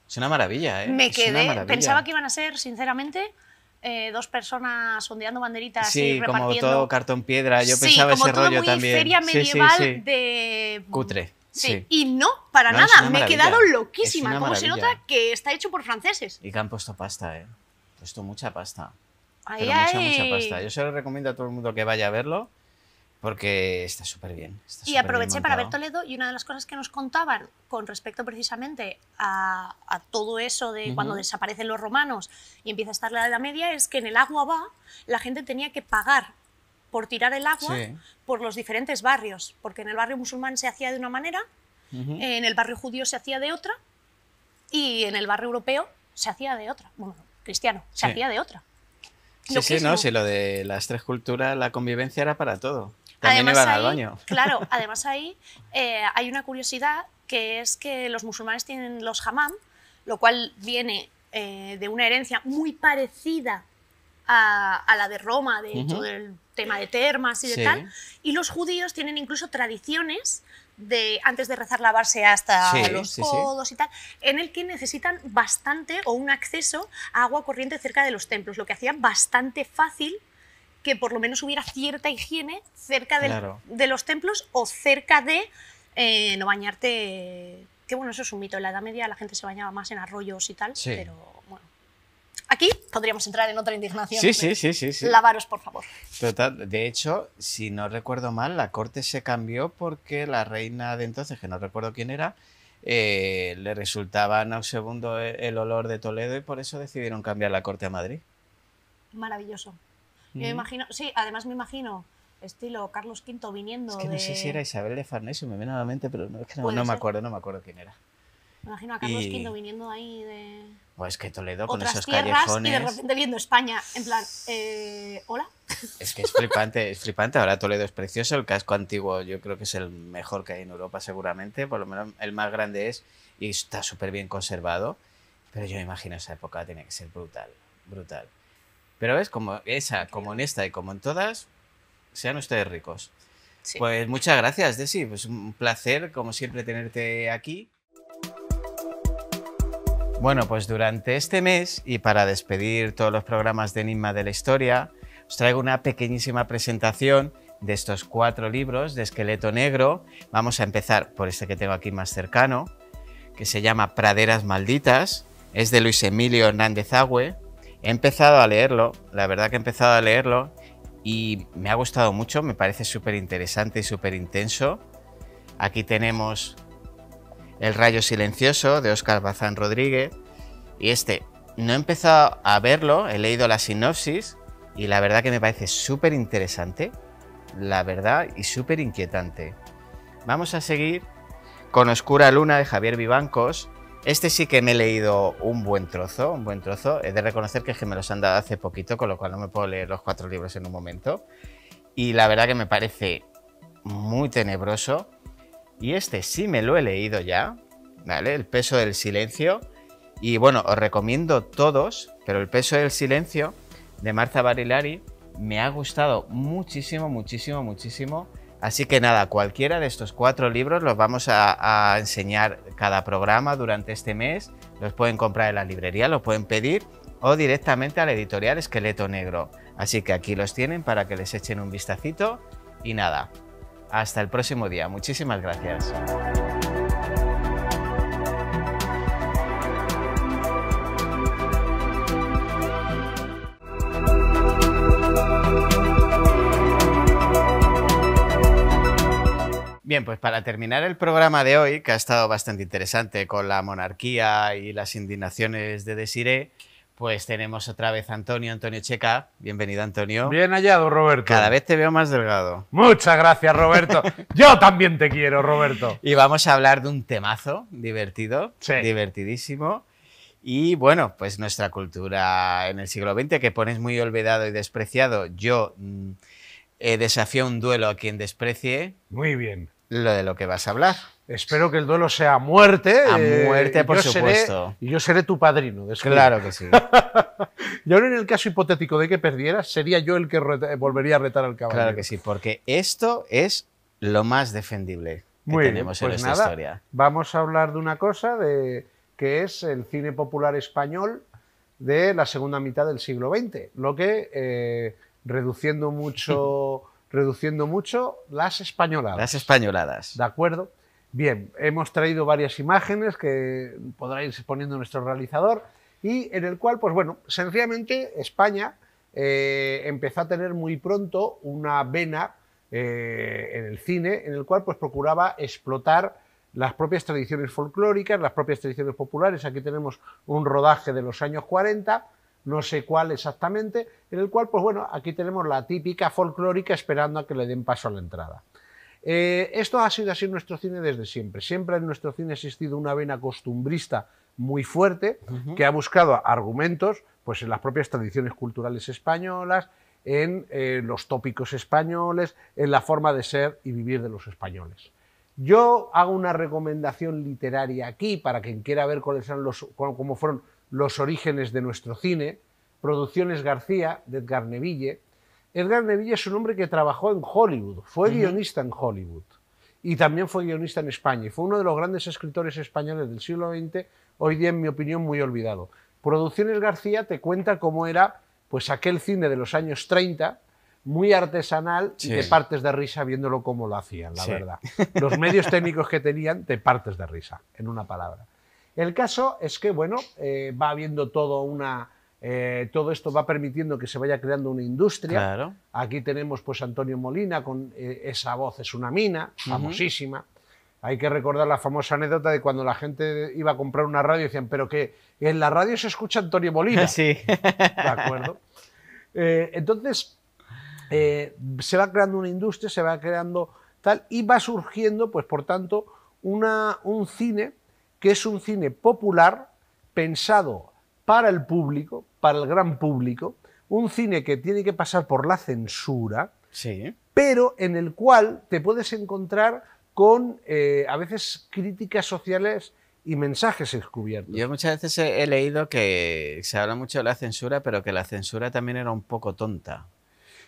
Es una maravilla, ¿eh? Me quedé, pensaba que iban a ser, sinceramente, 2 personas ondeando banderitas y repartiendo. Sí, como todo cartón piedra. Yo pensaba ese rollo también. Feria medieval de... Cutre. Sí. Y no, para nada, me he quedado loquísima. Como se nota que está hecho por franceses. Y que han puesto pasta, ¿eh? Han puesto mucha pasta. Mucha pasta. Yo se lo recomiendo a todo el mundo que vaya a verlo porque está súper bien. Y aproveché para ver Toledo y una de las cosas que nos contaban con respecto precisamente a todo eso de cuando desaparecen los romanos y empieza a estar la Edad Media es que en el agua va, la gente tenía que pagar por tirar el agua por los diferentes barrios, porque en el barrio musulmán se hacía de una manera, en el barrio judío se hacía de otra y en el barrio europeo se hacía de otra, bueno, cristiano, se hacía de otra. Sí, lo de las 3 culturas, la convivencia era para todo. También iban al baño. Claro, además ahí hay una curiosidad que es que los musulmanes tienen los hammam, lo cual viene de una herencia muy parecida a la de Roma, de todo el tema de termas y de Sí. tal. Y los judíos tienen incluso tradiciones de antes de rezar lavarse hasta Sí, los sí, sí. codos y tal, en el que necesitan bastante o un acceso a agua corriente cerca de los templos, lo que hacía bastante fácil que por lo menos hubiera cierta higiene cerca Claro. de los templos o cerca de no bañarte, que bueno, eso es un mito, en la Edad Media la gente se bañaba más en arroyos y tal, Sí. pero bueno. Aquí podríamos entrar en otra indignación. Sí, sí, sí, sí, sí. Lavaros, por favor. Total. De hecho, si no recuerdo mal, la corte se cambió porque la reina de entonces, que no recuerdo quién era, le resultaba nauseabundo el olor de Toledo y por eso decidieron cambiar la corte a Madrid. Maravilloso. Yo me imagino, sí, además me imagino estilo Carlos V viniendo Es que no sé si era Isabel de Farnesio, me viene a la mente, pero no, es que no, Puede no me ser. acuerdo, no me acuerdo quién era. Me imagino a Carlos Y- V viniendo ahí de Pues que Toledo con otras esos tierras y de callejones. repente viendo España en plan, ¿hola? Es que es flipante, es flipante. Ahora Toledo es precioso, el casco antiguo yo creo que es el mejor que hay en Europa seguramente, por lo menos el más grande es y está súper bien conservado, pero yo me imagino esa época tenía que ser brutal, brutal. Pero ves, como esa, como en esta y como en todas, sean ustedes ricos. Sí. Pues muchas gracias, Desi, pues un placer como siempre tenerte aquí. Bueno, pues durante este mes y para despedir todos los programas de Enigma de la Historia, os traigo una pequeñísima presentación de estos 4 libros de Esqueleto Negro. Vamos a empezar por este que tengo aquí más cercano, que se llama Praderas Malditas. Es de Luis Emilio Hernández Agüe. He empezado a leerlo, la verdad que he empezado a leerlo y me ha gustado mucho, me parece súper interesante y súper intenso. Aquí tenemos El Rayo Silencioso de Óscar Bazán Rodríguez. Y no he empezado a verlo, he leído la sinopsis y la verdad que me parece súper interesante, la verdad, y súper inquietante. Vamos a seguir con Oscura Luna de Javier Vivancos. Este sí que me he leído un buen trozo, un buen trozo. He de reconocer que es que me los han dado hace poquito, con lo cual no me puedo leer los 4 libros en un momento. Y la verdad que me parece muy tenebroso. Y este sí me lo he leído ya, ¿vale? El peso del silencio. Y bueno, os recomiendo todos, pero El peso del silencio de Marta Barilari me ha gustado muchísimo, muchísimo, muchísimo. Así que nada, cualquiera de estos 4 libros los vamos a enseñar cada programa durante este mes. Los pueden comprar en la librería, los pueden pedir o directamente a la editorial Esqueleto Negro. Así que aquí los tienen para que les echen un vistacito. Y nada, hasta el próximo día. Muchísimas gracias. Bien, pues para terminar el programa de hoy, que ha estado bastante interesante con la monarquía y las indignaciones de Desiré, pues tenemos otra vez a Antonio Checa. Bienvenido, Antonio. Bien hallado, Roberto. Cada vez te veo más delgado. Muchas gracias, Roberto. Yo también te quiero, Roberto. Y vamos a hablar de un temazo divertido, Sí. divertidísimo. Y bueno, pues nuestra cultura en el siglo XX, que pones muy olvidado y despreciado. Yo desafío un duelo a quien desprecie Muy bien. lo de lo que vas a hablar. Espero que el duelo sea a muerte. A muerte, y por yo supuesto. Y yo seré tu padrino. descuida. Claro que sí. Y ahora en el caso hipotético de que perdieras, sería yo el que volvería a retar al caballero. Claro que sí, porque esto es lo más defendible que Muy bien, tenemos en pues nuestra nada, historia. vamos a hablar de una cosa que es el cine popular español de la segunda mitad del siglo XX, lo que reduciendo mucho las españoladas. Las españoladas. ¿De acuerdo? Bien, hemos traído varias imágenes que podrá ir poniendo nuestro realizador y en el cual, pues bueno, sencillamente España empezó a tener muy pronto una vena en el cine en el cual pues procuraba explotar las propias tradiciones folclóricas, las propias tradiciones populares. Aquí tenemos un rodaje de los años 40, no sé cuál exactamente, en el cual, pues bueno, aquí tenemos la típica folclórica esperando a que le den paso a la entrada. Esto ha sido así en nuestro cine desde siempre. Siempre en nuestro cine ha existido una vena costumbrista muy fuerte que ha buscado argumentos pues, en las propias tradiciones culturales españolas, en los tópicos españoles, en la forma de ser y vivir de los españoles. Yo hago una recomendación literaria aquí para quien quiera ver cuáles son cómo fueron los orígenes de nuestro cine, Producciones García, de Edgar Neville. Edgar Neville es un hombre que trabajó en Hollywood, fue guionista en Hollywood y también fue guionista en España y fue uno de los grandes escritores españoles del siglo XX, hoy día en mi opinión muy olvidado. Producciones García te cuenta cómo era pues aquel cine de los años 30, muy artesanal y te partes de risa viéndolo cómo lo hacían, la verdad. Los medios técnicos que tenían, te partes de risa, en una palabra. El caso es que, bueno, va habiendo todo esto va permitiendo que se vaya creando una industria. Claro. Aquí tenemos pues Antonio Molina con Esa voz es una mina, famosísima. Hay que recordar la famosa anécdota de cuando la gente iba a comprar una radio y decían, pero que en la radio se escucha Antonio Molina. Sí. ¿De acuerdo? Entonces, se va creando una industria, se va creando tal, y va surgiendo, pues por tanto, un cine que es un cine popular, pensado para el público, para el gran público, un cine que tiene que pasar por la censura, pero en el cual te puedes encontrar con, a veces, críticas sociales y mensajes encubiertos. Yo muchas veces he leído que se habla mucho de la censura, pero que la censura también era un poco tonta.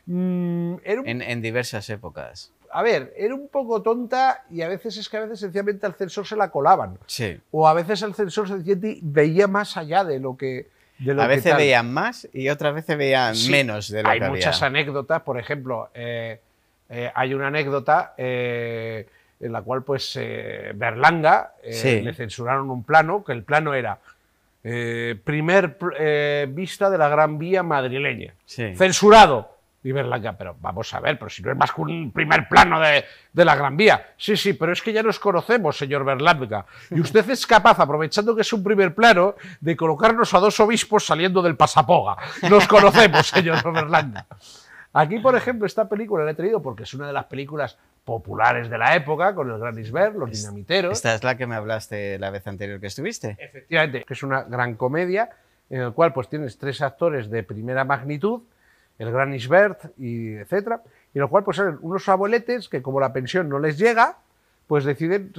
En diversas épocas. A ver, era un poco tonta y a veces sencillamente al censor se la colaban. Sí. O a veces el censor sencillamente veía más allá de lo que... a veces veían más y otras veces veían menos de lo que había. Hay muchas anécdotas, por ejemplo, hay una anécdota en la cual pues Berlanga le censuraron un plano, que el plano era primer vista de la Gran Vía madrileña. Censurado. Y Berlanga, pero vamos a ver, pero si no es más que un primer plano de la Gran Vía. Sí, pero es que ya nos conocemos, señor Berlanga. Y usted es capaz, aprovechando que es un primer plano, de colocarnos a dos obispos saliendo del Pasapoga. Nos conocemos, señor Berlanga. Aquí, por ejemplo, esta película la he traído porque es una de las películas populares de la época, con el Gran Isbert, Los Dinamiteros. Esta es la que me hablaste la vez anterior que estuviste. Efectivamente, que es una gran comedia, en la cual pues tienes tres actores de primera magnitud, el Gran Isbert, y etcétera, y lo cual pues son unos abueletes que como la pensión no les llega, pues deciden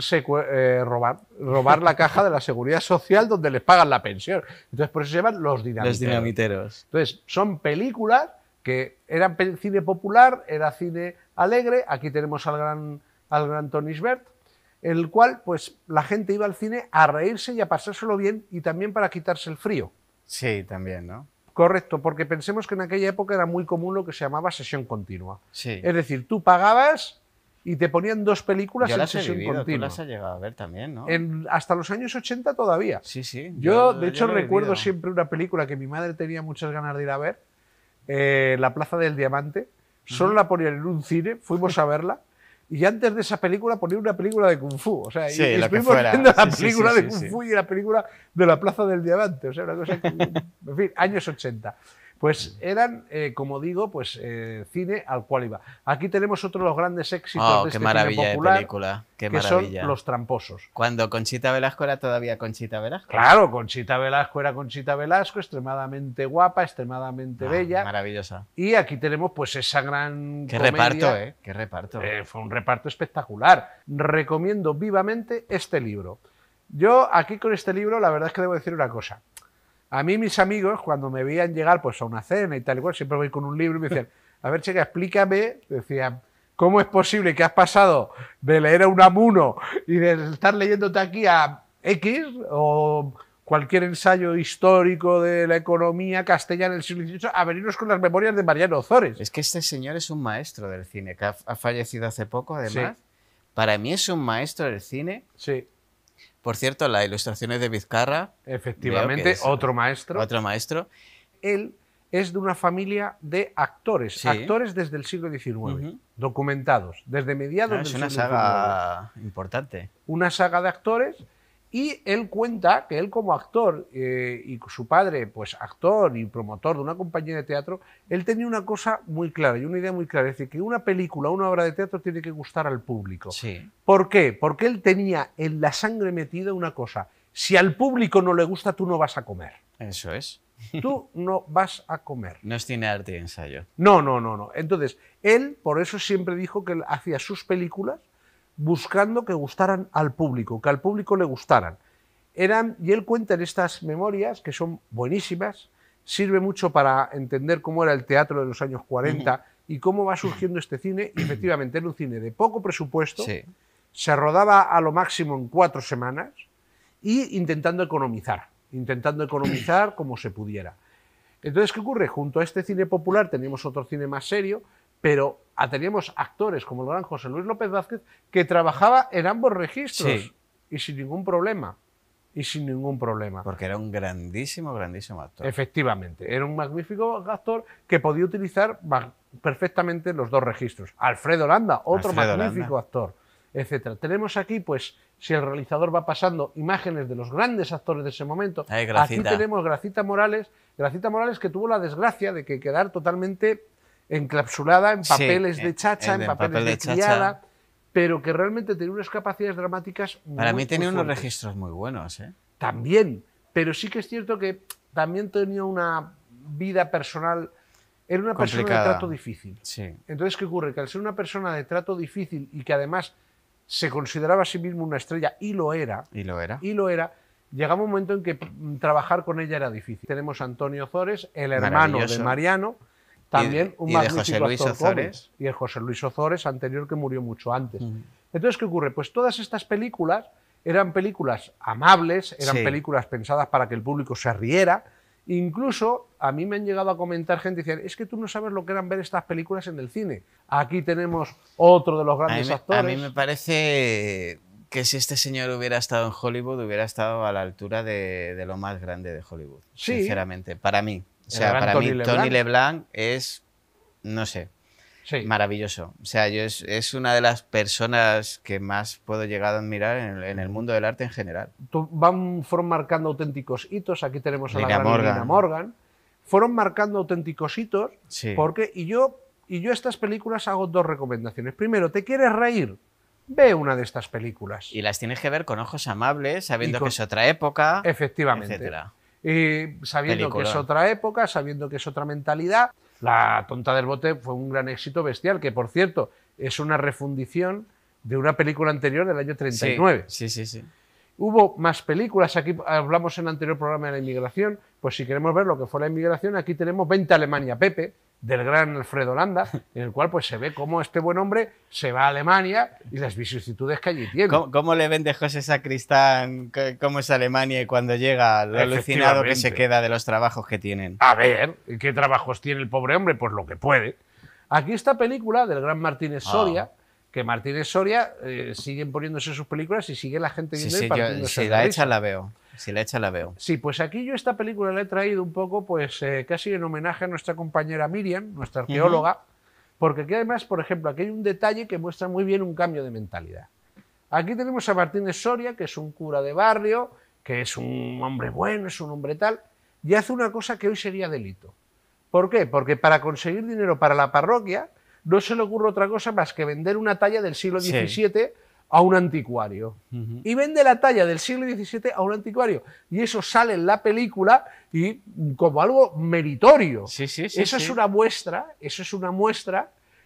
robar la caja de la Seguridad Social donde les pagan la pensión. Entonces por eso se llaman Los Dinamiteros. Los Dinamiteros. Entonces son películas que eran cine popular, era cine alegre. Aquí tenemos al gran Tony Isbert, el cual pues la gente iba al cine a reírse y a pasárselo bien y también para quitarse el frío. Sí, también, ¿no? Correcto, porque pensemos que en aquella época era muy común lo que se llamaba sesión continua. Sí. Es decir, tú pagabas y te ponían dos películas en sesión continua. Tú las has llegado a ver también, ¿no? Hasta los años 80 todavía. Sí. Yo de hecho, recuerdo siempre una película que mi madre tenía muchas ganas de ir a ver, La Plaza del Diamante. Solo la ponían en un cine, fuimos a verla. Y antes de esa película ponía una película de Kung Fu. O sea, sí, y estuvimos viendo la película de Kung Fu y la película de La Plaza del Diamante. O sea, una cosa que, en fin, años 80. Pues eran, como digo, pues cine al cual iba. Aquí tenemos otro de los grandes éxitos de este cine popular, de película. Qué que maravilla. son Los Tramposos. Cuando Conchita Velasco era todavía Conchita Velasco. Claro, Conchita Velasco era Conchita Velasco, extremadamente guapa, extremadamente bella. Maravillosa. Y aquí tenemos pues esa gran Qué comedia. Reparto, ¿eh? Qué reparto. Fue un reparto espectacular. Recomiendo vivamente este libro. Yo aquí con este libro la verdad es que debo decir una cosa. A mí mis amigos, cuando me veían llegar pues a una cena y tal y cual, siempre voy con un libro y me decían, a ver, chica, explícame, decían, ¿cómo es posible que has pasado de leer a Unamuno y de estar leyéndote aquí a X o cualquier ensayo histórico de la economía castellana del siglo XVIII a venirnos con las memorias de Mariano Ozores? Es que este señor es un maestro del cine, que ha fallecido hace poco, además. Sí. Para mí es un maestro del cine. Sí. Por cierto, las ilustraciones de Vizcarra. Efectivamente, otro maestro. Otro maestro. Él es de una familia de actores, actores desde el siglo XIX, documentados, desde mediados del siglo XIX. Es una saga importante. Una saga de actores, y él cuenta que él como actor y su padre, pues actor y promotor de una compañía de teatro, él tenía una cosa muy clara y una idea muy clara, es decir, que una película, una obra de teatro tiene que gustar al público. Sí. ¿Por qué? Porque él tenía en la sangre metida una cosa: si al público no le gusta, tú no vas a comer. Eso es. Tú no vas a comer. No es cine, arte y ensayo. No. Entonces, él por eso siempre dijo que él hacía sus películas buscando que gustaran al público, que al público le gustaran. Y él cuenta en estas memorias, que son buenísimas, sirve mucho para entender cómo era el teatro de los años 40 y cómo va surgiendo este cine. Y efectivamente era un cine de poco presupuesto, Sí. se rodaba a lo máximo en 4 semanas y intentando economizar como se pudiera. Entonces, ¿qué ocurre? Junto a este cine popular teníamos otro cine más serio, pero teníamos actores como el gran José Luis López Vázquez, que trabajaba en ambos registros Sí. y sin ningún problema. Y sin ningún problema. Porque era un grandísimo, grandísimo actor. Efectivamente, era un magnífico actor que podía utilizar perfectamente los 2 registros. Alfredo Landa, otro Alfredo magnífico Landa. actor, etcétera. Tenemos aquí, pues, si el realizador va pasando imágenes de los grandes actores de ese momento. Ahí, Aquí Gracita. tenemos Gracita Morales que tuvo la desgracia de que quedar totalmente encapsulada en Sí, papeles de chacha, en papeles papel de de chacha. criada, pero que realmente tenía unas capacidades dramáticas Para muy, mí tenía muy unos fuertes. registros muy buenos, ¿eh? También, pero sí que es cierto que también tenía una vida personal, era una persona de Complicada. trato difícil. Sí. Entonces, ¿qué ocurre? Que al ser una persona de trato difícil y que además se consideraba a sí mismo una estrella, y lo era, Y lo era. llegaba un momento en que trabajar con ella era difícil. Tenemos a Antonio Ozores, el hermano de Maravilloso. Mariano, también un y de magnífico José Luis actor Ozores. cómico, y el José Luis Ozores, anterior, que murió mucho antes. Entonces, ¿qué ocurre? Pues todas estas películas eran películas amables, eran Sí. películas pensadas para que el público se riera. Incluso a mí me han llegado a comentar gente diciendo, es que tú no sabes lo que eran ver estas películas en el cine. Aquí tenemos otro de los grandes actores. A mí me parece que si este señor hubiera estado en Hollywood, hubiera estado a la altura de lo más grande de Hollywood. Sí. Sinceramente, para mí. O El sea, gran para Tony mí LeBlanc. Tony LeBlanc es, no sé, Sí. maravilloso. O sea, es una de las personas que más puedo llegar a admirar en el mundo del arte en general. Fueron marcando auténticos hitos. Aquí tenemos a la Lina gran Morgan. Lina Morgan. Fueron marcando auténticos hitos. Sí. Porque, y yo a estas películas hago 2 recomendaciones. Primero, ¿te quieres reír? Ve una de estas películas. Y las tienes que ver con ojos amables, sabiendo Y con- que es otra época, Efectivamente. etcétera. Sabiendo que es Película. otra época, sabiendo que es otra mentalidad. La Tonta del Bote fue un gran éxito bestial, que por cierto es una refundición de una película anterior del año 39. Sí, sí, sí. Hubo más películas, aquí hablamos en el anterior programa de la inmigración, pues si queremos ver lo que fue la inmigración, aquí tenemos 20 Alemania Pepe, del gran Alfredo Landa, en el cual pues se ve cómo este buen hombre se va a Alemania y las vicisitudes que allí tiene. ¿Cómo le vende José Sacristán cómo es Alemania y cuando llega lo alucinado que se Efectivamente. queda de los trabajos que tienen? A ver, ¿qué trabajos tiene el pobre hombre? Pues lo que puede. Aquí esta película del gran Martínez Soria, que Martínez Soria siguen poniéndose sus películas y sigue la gente Sí, viendo y sí, partiéndose si de la risa. echa la veo. Si la echa la veo. Sí, pues aquí yo esta película la he traído un poco, pues casi en homenaje a nuestra compañera Miriam, nuestra arqueóloga, porque aquí además, por ejemplo, aquí hay un detalle que muestra muy bien un cambio de mentalidad. Aquí tenemos a Martínez Soria, que es un cura de barrio, que es un hombre bueno, es un hombre tal, y hace una cosa que hoy sería delito. ¿Por qué? Porque para conseguir dinero para la parroquia no se le ocurre otra cosa más que vender una talla del siglo Sí. XVII a un anticuario. Y vende la talla del siglo XVII a un anticuario. Y eso sale en la película y como algo meritorio. Sí, sí, sí, Eso sí. es una muestra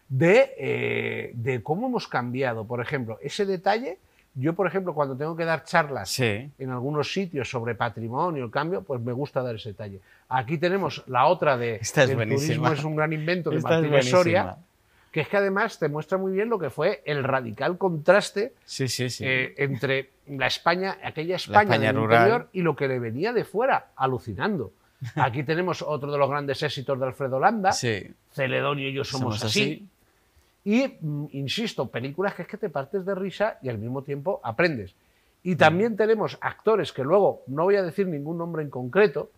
de cómo hemos cambiado. Por ejemplo, ese detalle, yo, por ejemplo, cuando tengo que dar charlas Sí. en algunos sitios sobre patrimonio, el cambio, pues me gusta dar ese detalle. Aquí tenemos la otra de Esta es el buenísima. turismo es un gran invento de Esta es Martínez buenísima. Soria, que es que además te muestra muy bien lo que fue el radical contraste Sí, sí, sí. entre la España, aquella España, España del rural. interior y lo que le venía de fuera, alucinando. Aquí tenemos otro de los grandes éxitos de Alfredo Landa, Sí. Celedonio y yo somos así. Y, insisto, películas que es que te partes de risa y al mismo tiempo aprendes. Y también tenemos actores que luego, no voy a decir ningún nombre en concreto,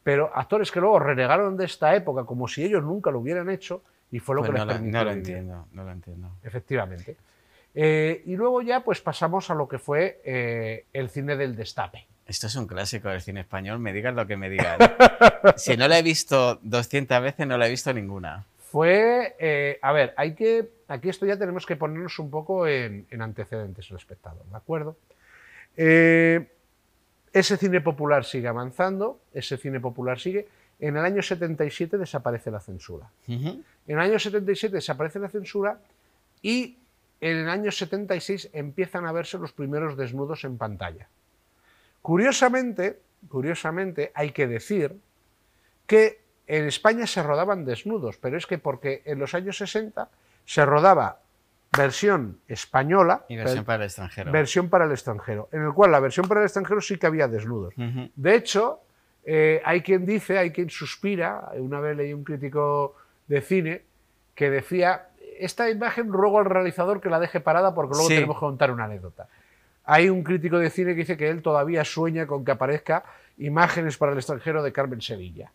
pero actores que luego renegaron de esta época como si ellos nunca lo hubieran hecho y fue lo Pues que les no, permitió no lo vivir. entiendo, no lo entiendo. Efectivamente. Y luego ya pues pasamos a lo que fue el cine del destape. Esto es un clásico del cine español, me digas lo que me digas. Si no la he visto 200 veces, no la he visto ninguna. Fue, a ver, aquí esto ya tenemos que ponernos un poco en antecedentes el espectador, ¿de acuerdo? Ese cine popular sigue avanzando, ese cine popular sigue. En el año 77 desaparece la censura. Ujú. En el año 77 desaparece la censura y en el año 76 empiezan a verse los primeros desnudos en pantalla. Curiosamente, hay que decir que en España se rodaban desnudos, pero es que porque en los años 60 se rodaba versión española Y versión para el extranjero. versión para el extranjero, en el cual la versión para el extranjero sí que había desnudos. Ujú. De hecho, hay quien dice, hay quien suspira, una vez leí un crítico de cine que decía, esta imagen ruego al realizador que la deje parada porque luego Sí. tenemos que contar una anécdota. Hay un crítico de cine que dice que él todavía sueña con que aparezca imágenes para el extranjero de Carmen Sevilla.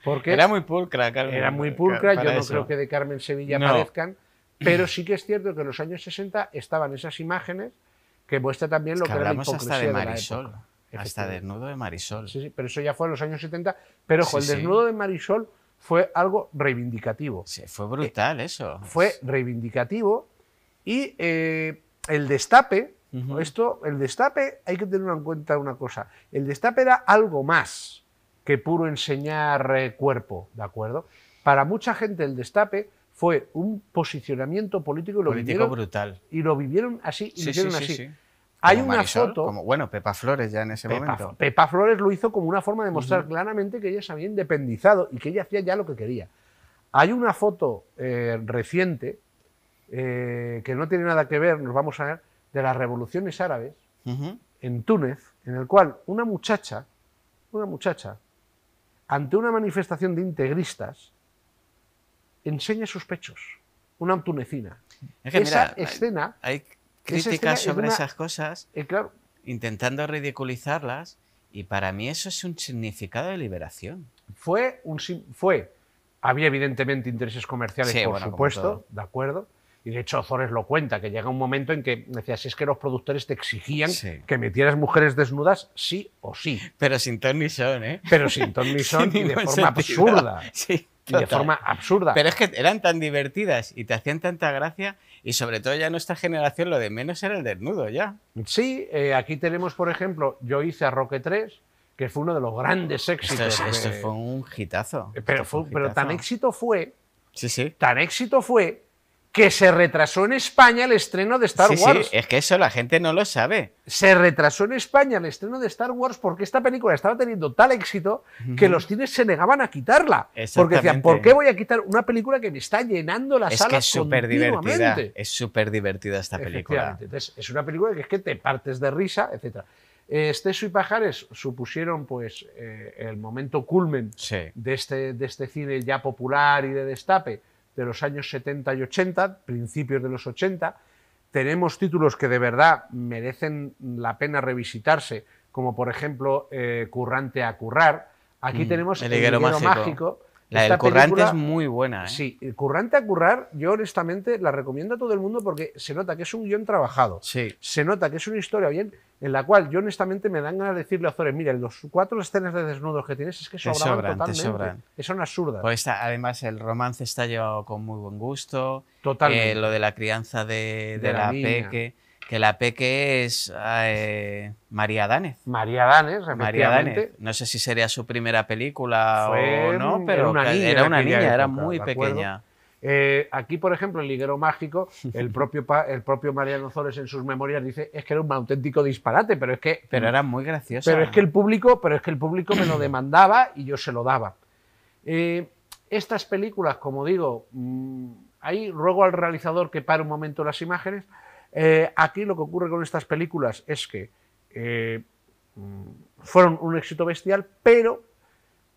Porque Era muy pulcra, Carmen. era muy pulcra, para yo no eso. creo que de Carmen Sevilla No. aparezcan, pero sí que es cierto que en los años 60 estaban esas imágenes que muestra también lo Es que que era la hablamos hipocresía hasta de de la Marisol. época. Hasta Efectivamente. desnudo de Marisol. Sí, sí, pero eso ya fue en los años 70. Pero ojo, Sí, el sí. desnudo de Marisol fue algo reivindicativo. Sí, fue brutal eso. Fue reivindicativo y el destape, Ujú. el destape hay que tener en cuenta una cosa. El destape era algo más que puro enseñar cuerpo, ¿de acuerdo? Para mucha gente el destape fue un posicionamiento político y lo Político vivieron, brutal. y lo vivieron así y Sí, lo hicieron sí, así. sí. Hay Como una Marisol, foto. Como, bueno, Pepa Flores ya en ese momento. Pepa Flores lo hizo como una forma de mostrar claramente que ella se había independizado y que ella hacía ya lo que quería. Hay una foto reciente que no tiene nada que ver, nos vamos a ver, de las revoluciones árabes Ujú. en Túnez, en el cual una muchacha, ante una manifestación de integristas, enseña sus pechos. Una tunecina. Es que Esa mira, escena, hay escena críticas es sobre una- esas cosas claro, intentando ridiculizarlas y para mí eso es un significado de liberación. había evidentemente intereses comerciales, Sí, por bueno, como supuesto, todo. de acuerdo. Y de hecho Ozores lo cuenta, que llega un momento en que decía, si es que los productores te exigían Sí. que metieras mujeres desnudas sí o sí, Pero sin ton ni son, ¿eh? pero sin ton ni son Sin y de ningún forma sentido. absurda. Sí, Y de total. forma absurda. Pero es que eran tan divertidas y te hacían tanta gracia y sobre todo ya nuestra generación lo de menos era el desnudo ya. Sí, aquí tenemos, por ejemplo, yo hice a Roque 3, que fue uno de los grandes éxitos. Esto de- fue un hitazo. pero, Esto fue un pero tan hitazo. éxito fue que se retrasó en España el estreno de Star Sí, Wars. sí, es que eso la gente no lo sabe. Se retrasó en España el estreno de Star Wars porque esta película estaba teniendo tal éxito que los cines se negaban a quitarla. Porque decían, Exactamente. ¿por qué voy a quitar una película que me está llenando la Es sala que es súper divertida. continuamente? Es súper divertida esta película. Efectivamente. Entonces, es una película que es que te partes de risa, etc. Esteso y Pajares supusieron pues, el momento culmen Sí. de este cine ya popular y de destape de los años 70 y 80, principios de los 80. Tenemos títulos que de verdad merecen la pena revisitarse, como por ejemplo Currante a currar. Aquí tenemos El higuero mágico. La Esta del currante película- es muy buena, ¿eh? Sí, el Currante a currar, yo honestamente la recomiendo a todo el mundo porque se nota que es un guión trabajado. Sí. Se nota que es una historia bien en la cual yo honestamente me dan ganas de decirle a Ozores, mira, los 4 escenas de desnudos que tienes es que Te sobraban sobran, te totalmente. sobran. Son absurdas. Pues además el romance está llevado con muy buen gusto. Totalmente. Lo de la crianza de De la la niña. Peque, que la Peque es María Dánez. María Danes, María efectivamente. Dánez. No sé si sería su primera película Fue o no, era pero una niña era en una aquella niña, era época, muy ¿de acuerdo? pequeña. Aquí, por ejemplo, el liguero mágico, el propio Mariano Ozores en sus memorias dice es que era un auténtico disparate, pero es que Pero era muy graciosa. Pero es que el público me lo demandaba y yo se lo daba. Estas películas, como digo, ahí ruego al realizador que pare un momento las imágenes. Aquí lo que ocurre con estas películas es que fueron un éxito bestial, pero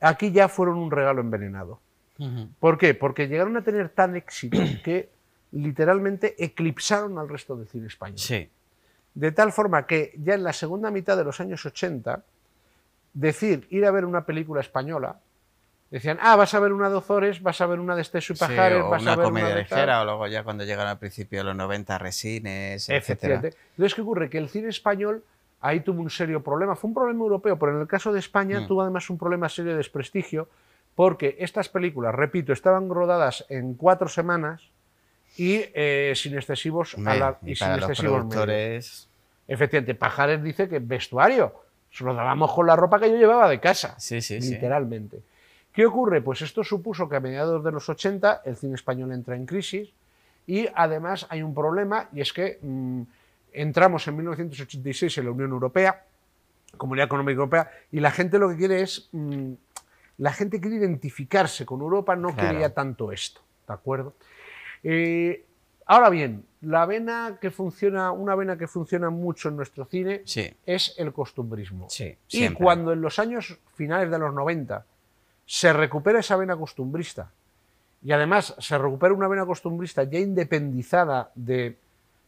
aquí ya fueron un regalo envenenado. Ujú. ¿Por qué? Porque llegaron a tener tan éxito que literalmente eclipsaron al resto del cine español. Sí. De tal forma que ya en la segunda mitad de los años 80, ir a ver una película española, decían, vas a ver una de Ozores, vas a ver una de Esteso y Sí, Pajares, o vas a una ver comedia una de tal. ligera, o luego ya cuando llegan al principio de los 90, Resines, etcétera. Efectivamente. Entonces, ¿qué ocurre? Que el cine español ahí tuvo un serio problema. Fue un problema europeo, pero en el caso de España tuvo además un problema serio de desprestigio, porque estas películas, repito, estaban rodadas en 4 semanas y sin excesivos Hombre, y y sin para los excesivos medios. productores... Efectivamente, Pajares dice que vestuario, se lo dábamos con la ropa que yo llevaba de casa, Sí, sí, sí. literalmente. ¿Qué ocurre? Pues esto supuso que a mediados de los 80 el cine español entra en crisis y además hay un problema y es que entramos en 1986 en la Unión Europea, Comunidad Económica Europea, y la gente lo que quiere es la gente quiere identificarse con Europa, no Claro. quería tanto esto, ¿de acuerdo? Ahora bien, una vena que funciona mucho en nuestro cine Sí. es el costumbrismo. Sí, y siempre. cuando en los años finales de los 90 se recupera esa vena costumbrista, y además se recupera una vena costumbrista ya independizada de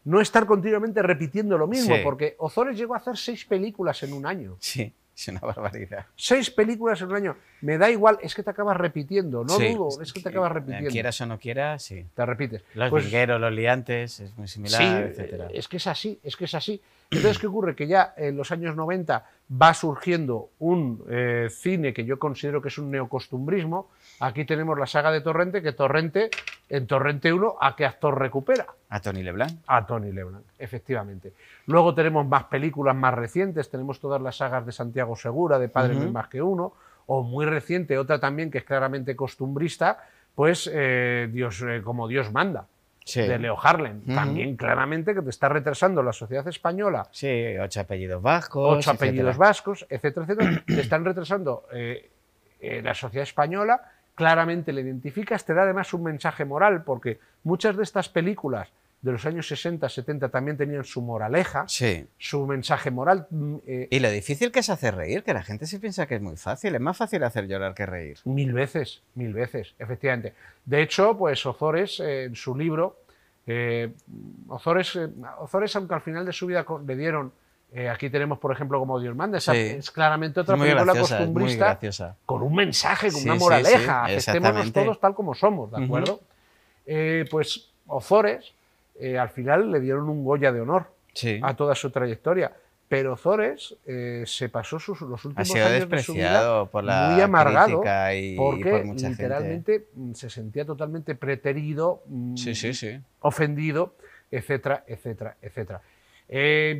no estar continuamente repitiendo lo mismo, Sí. porque Ozores llegó a hacer 6 películas en un año. Sí, es una barbaridad. 6 películas en un año. Me da igual, es que te acabas repitiendo, no Sí. dudo, es que te acabas repitiendo. Quieras o no quieras, sí. Te repites. Los Pues, vingueros, los liantes, es muy similar, sí, etcétera. es que es así, es que es así. Entonces, ¿qué ocurre? Que ya en los años 90 va surgiendo un cine que yo considero que es un neocostumbrismo. Aquí tenemos la saga de Torrente, que Torrente, en Torrente 1, ¿a qué actor recupera? A Tony LeBlanc. A Tony LeBlanc, efectivamente. Luego tenemos más películas más recientes, tenemos todas las sagas de Santiago Segura, de Padre No hay más que uno, o muy reciente, otra también que es claramente costumbrista, pues como Dios manda, Sí. de Leo Harlem. También claramente que te está retrasando la sociedad española, Sí, 8 apellidos vascos. 8 apellidos etcétera. vascos, etcétera, etcétera, te están retrasando la sociedad española, claramente le identificas, te da además un mensaje moral, porque muchas de estas películas de los años 60, 70 también tenían su moraleja, Sí. su mensaje moral. Y lo difícil que es hacer reír, que la gente se piensa que es muy fácil. Es más fácil hacer llorar que reír. Mil veces, efectivamente. De hecho, pues Ozores, en su libro, Ozores, aunque al final de su vida le dieron, aquí tenemos, por ejemplo, como Dios manda, esa Sí. es claramente otra Es muy película graciosa, es muy costumbrista, graciosa. con un mensaje, con Sí, una sí, moraleja, sí, aceptémonos exactamente. todos tal como somos, ¿de acuerdo? Pues Ozores, al final le dieron un Goya de honor Sí. a toda su trayectoria. Pero Ozores se pasó los Ha últimos sido años de su vida despreciado por la muy amargado, crítica y porque por mucha literalmente se sentía totalmente preterido, gente. Sí. ofendido, etcétera, etcétera, etcétera.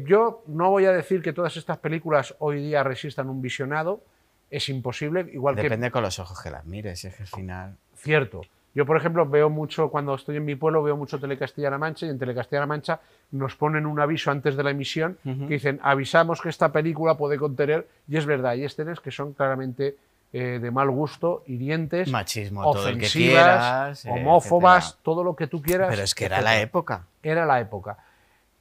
Yo no voy a decir que todas estas películas hoy día resistan un visionado, es imposible, igual Depende con los ojos que las mires, es que al final... que cierto. Yo, por ejemplo, veo mucho, cuando estoy en mi pueblo, veo mucho Telecastilla-La Mancha, y en Telecastilla-La Mancha nos ponen un aviso antes de la emisión que dicen, avisamos que esta película puede contener, y es verdad, hay escenas que son claramente de mal gusto, hirientes, Machismo, todo el que ofensivas, quieras, homófobas, etcétera. todo lo que tú quieras. Pero es que era etcétera. la época. Era la época.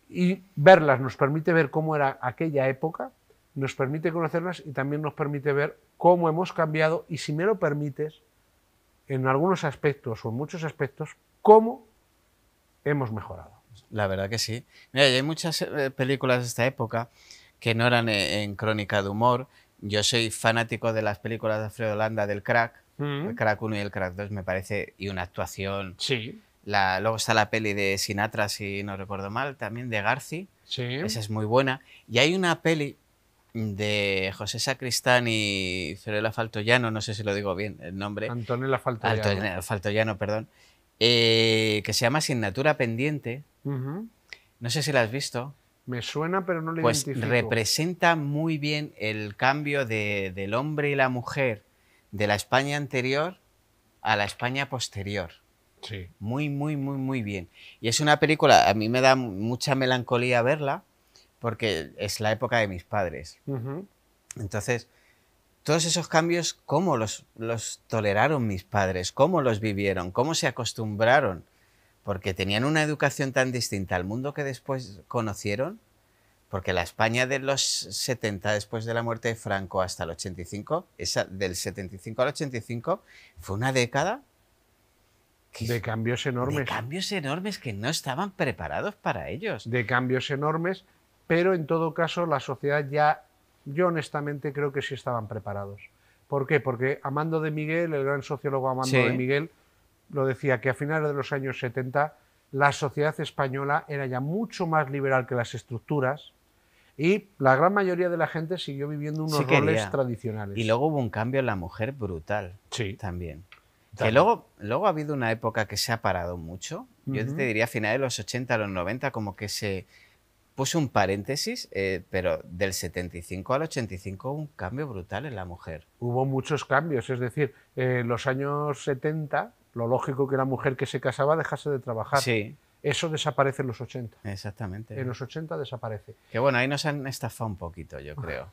Y verlas nos permite ver cómo era aquella época, nos permite conocerlas y también nos permite ver cómo hemos cambiado y, si me lo permites, en algunos aspectos o en muchos aspectos, cómo hemos mejorado. La verdad que sí. Mira, y hay muchas películas de esta época que no eran en crónica de humor. Yo soy fanático de las películas de Alfredo Landa del Crack, el Crack 1 y el Crack 2, me parece, y una actuación. Sí, Luego está la peli de Sinatra, si no recuerdo mal, también de Garci. sí. Esa es muy buena. Y hay una peli de José Sacristán y Fiorella Faltoyano, no sé si lo digo bien el nombre. Antonella Faltoyano. Faltoyano, perdón. Que se llama Asignatura Pendiente. Ujú. No sé si la has visto. Me suena, pero no lo Pues identifico. representa muy bien el cambio del hombre y la mujer de la España anterior a la España posterior. Sí. Muy bien. Y es una película, a mí me da mucha melancolía verla, porque es la época de mis padres. Ujú. Entonces, todos esos cambios, ¿cómo los toleraron mis padres? ¿Cómo los vivieron? ¿Cómo se acostumbraron? Porque tenían una educación tan distinta al mundo que después conocieron. Porque la España de los 70, después de la muerte de Franco, hasta el 85, esa del 75 al 85, fue una década De cambios enormes. de cambios enormes que no estaban preparados para ellos. De cambios enormes, pero en todo caso la sociedad ya, yo honestamente creo que sí estaban preparados. ¿Por qué? Porque Amando de Miguel, el gran sociólogo Amando Sí. de Miguel, lo decía que a finales de los años 70 la sociedad española era ya mucho más liberal que las estructuras y la gran mayoría de la gente siguió viviendo unos Sí quería. roles tradicionales. Y luego hubo un cambio en la mujer brutal Sí. también. Que También. luego ha habido una época que se ha parado mucho. Yo Ujú. te diría a finales de los 80, a los 90, como que se puso un paréntesis, pero del 75 al 85 hubo un cambio brutal en la mujer. Hubo muchos cambios, es decir, en los años 70, lo lógico que la mujer que se casaba dejase de trabajar. Sí, Eso desaparece en los 80. exactamente. En los 80 desaparece. Que bueno, ahí nos han estafado un poquito, yo creo.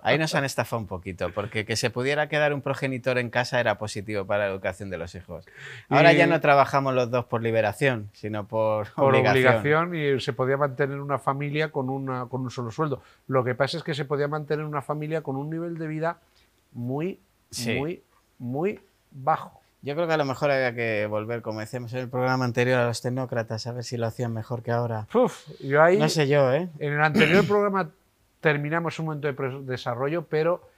Ahí nos han estafado un poquito, porque que se pudiera quedar un progenitor en casa era positivo para la educación de los hijos. Ahora ya no trabajamos los dos por liberación, sino por obligación. Y se podía mantener una familia con un solo sueldo. Lo que pasa es que se podía mantener una familia con un nivel de vida muy bajo. Yo creo que a lo mejor había que volver, como decíamos en el programa anterior, a los tecnócratas, a ver si lo hacían mejor que ahora. Yo ahí, no sé yo, ¿eh? En el anterior programa terminamos un momento de desarrollo, pero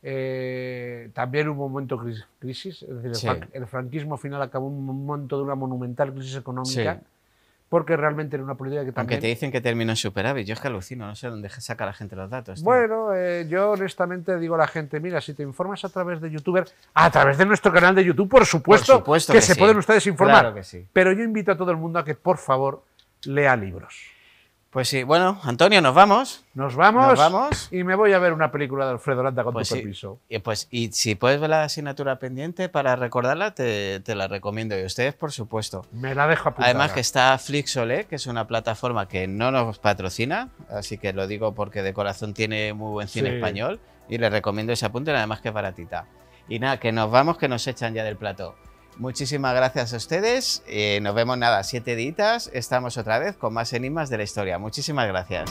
también hubo un momento de crisis. Es decir, el franquismo final acabó un momento de una monumental crisis económica. Porque realmente era una política que también... Aunque te dicen que terminó en superávit, yo es que alucino, no sé dónde saca la gente los datos. Tío. Bueno, yo honestamente digo a la gente, mira, si te informas a través de YouTuber, a través de nuestro canal de YouTube, por supuesto que se pueden ustedes informar. Claro que sí. Pero yo invito a todo el mundo a que, por favor, lea libros. Pues sí, bueno, Antonio, ¿nos vamos? Nos vamos y me voy a ver una película de Alfredo Landa con tu permiso. Y si puedes ver la asignatura pendiente para recordarla, te la recomiendo. Y ustedes, por supuesto. Me la dejo apuntada. Además que está Flixolé, que es una plataforma que no nos patrocina, así que lo digo porque de corazón tiene muy buen cine español y les recomiendo ese apunte, además que es baratita. Y nada, que nos vamos, que nos echan ya del plató. Muchísimas gracias a ustedes. Nos vemos 7 días. Estamos otra vez con más enigmas de la historia. Muchísimas gracias.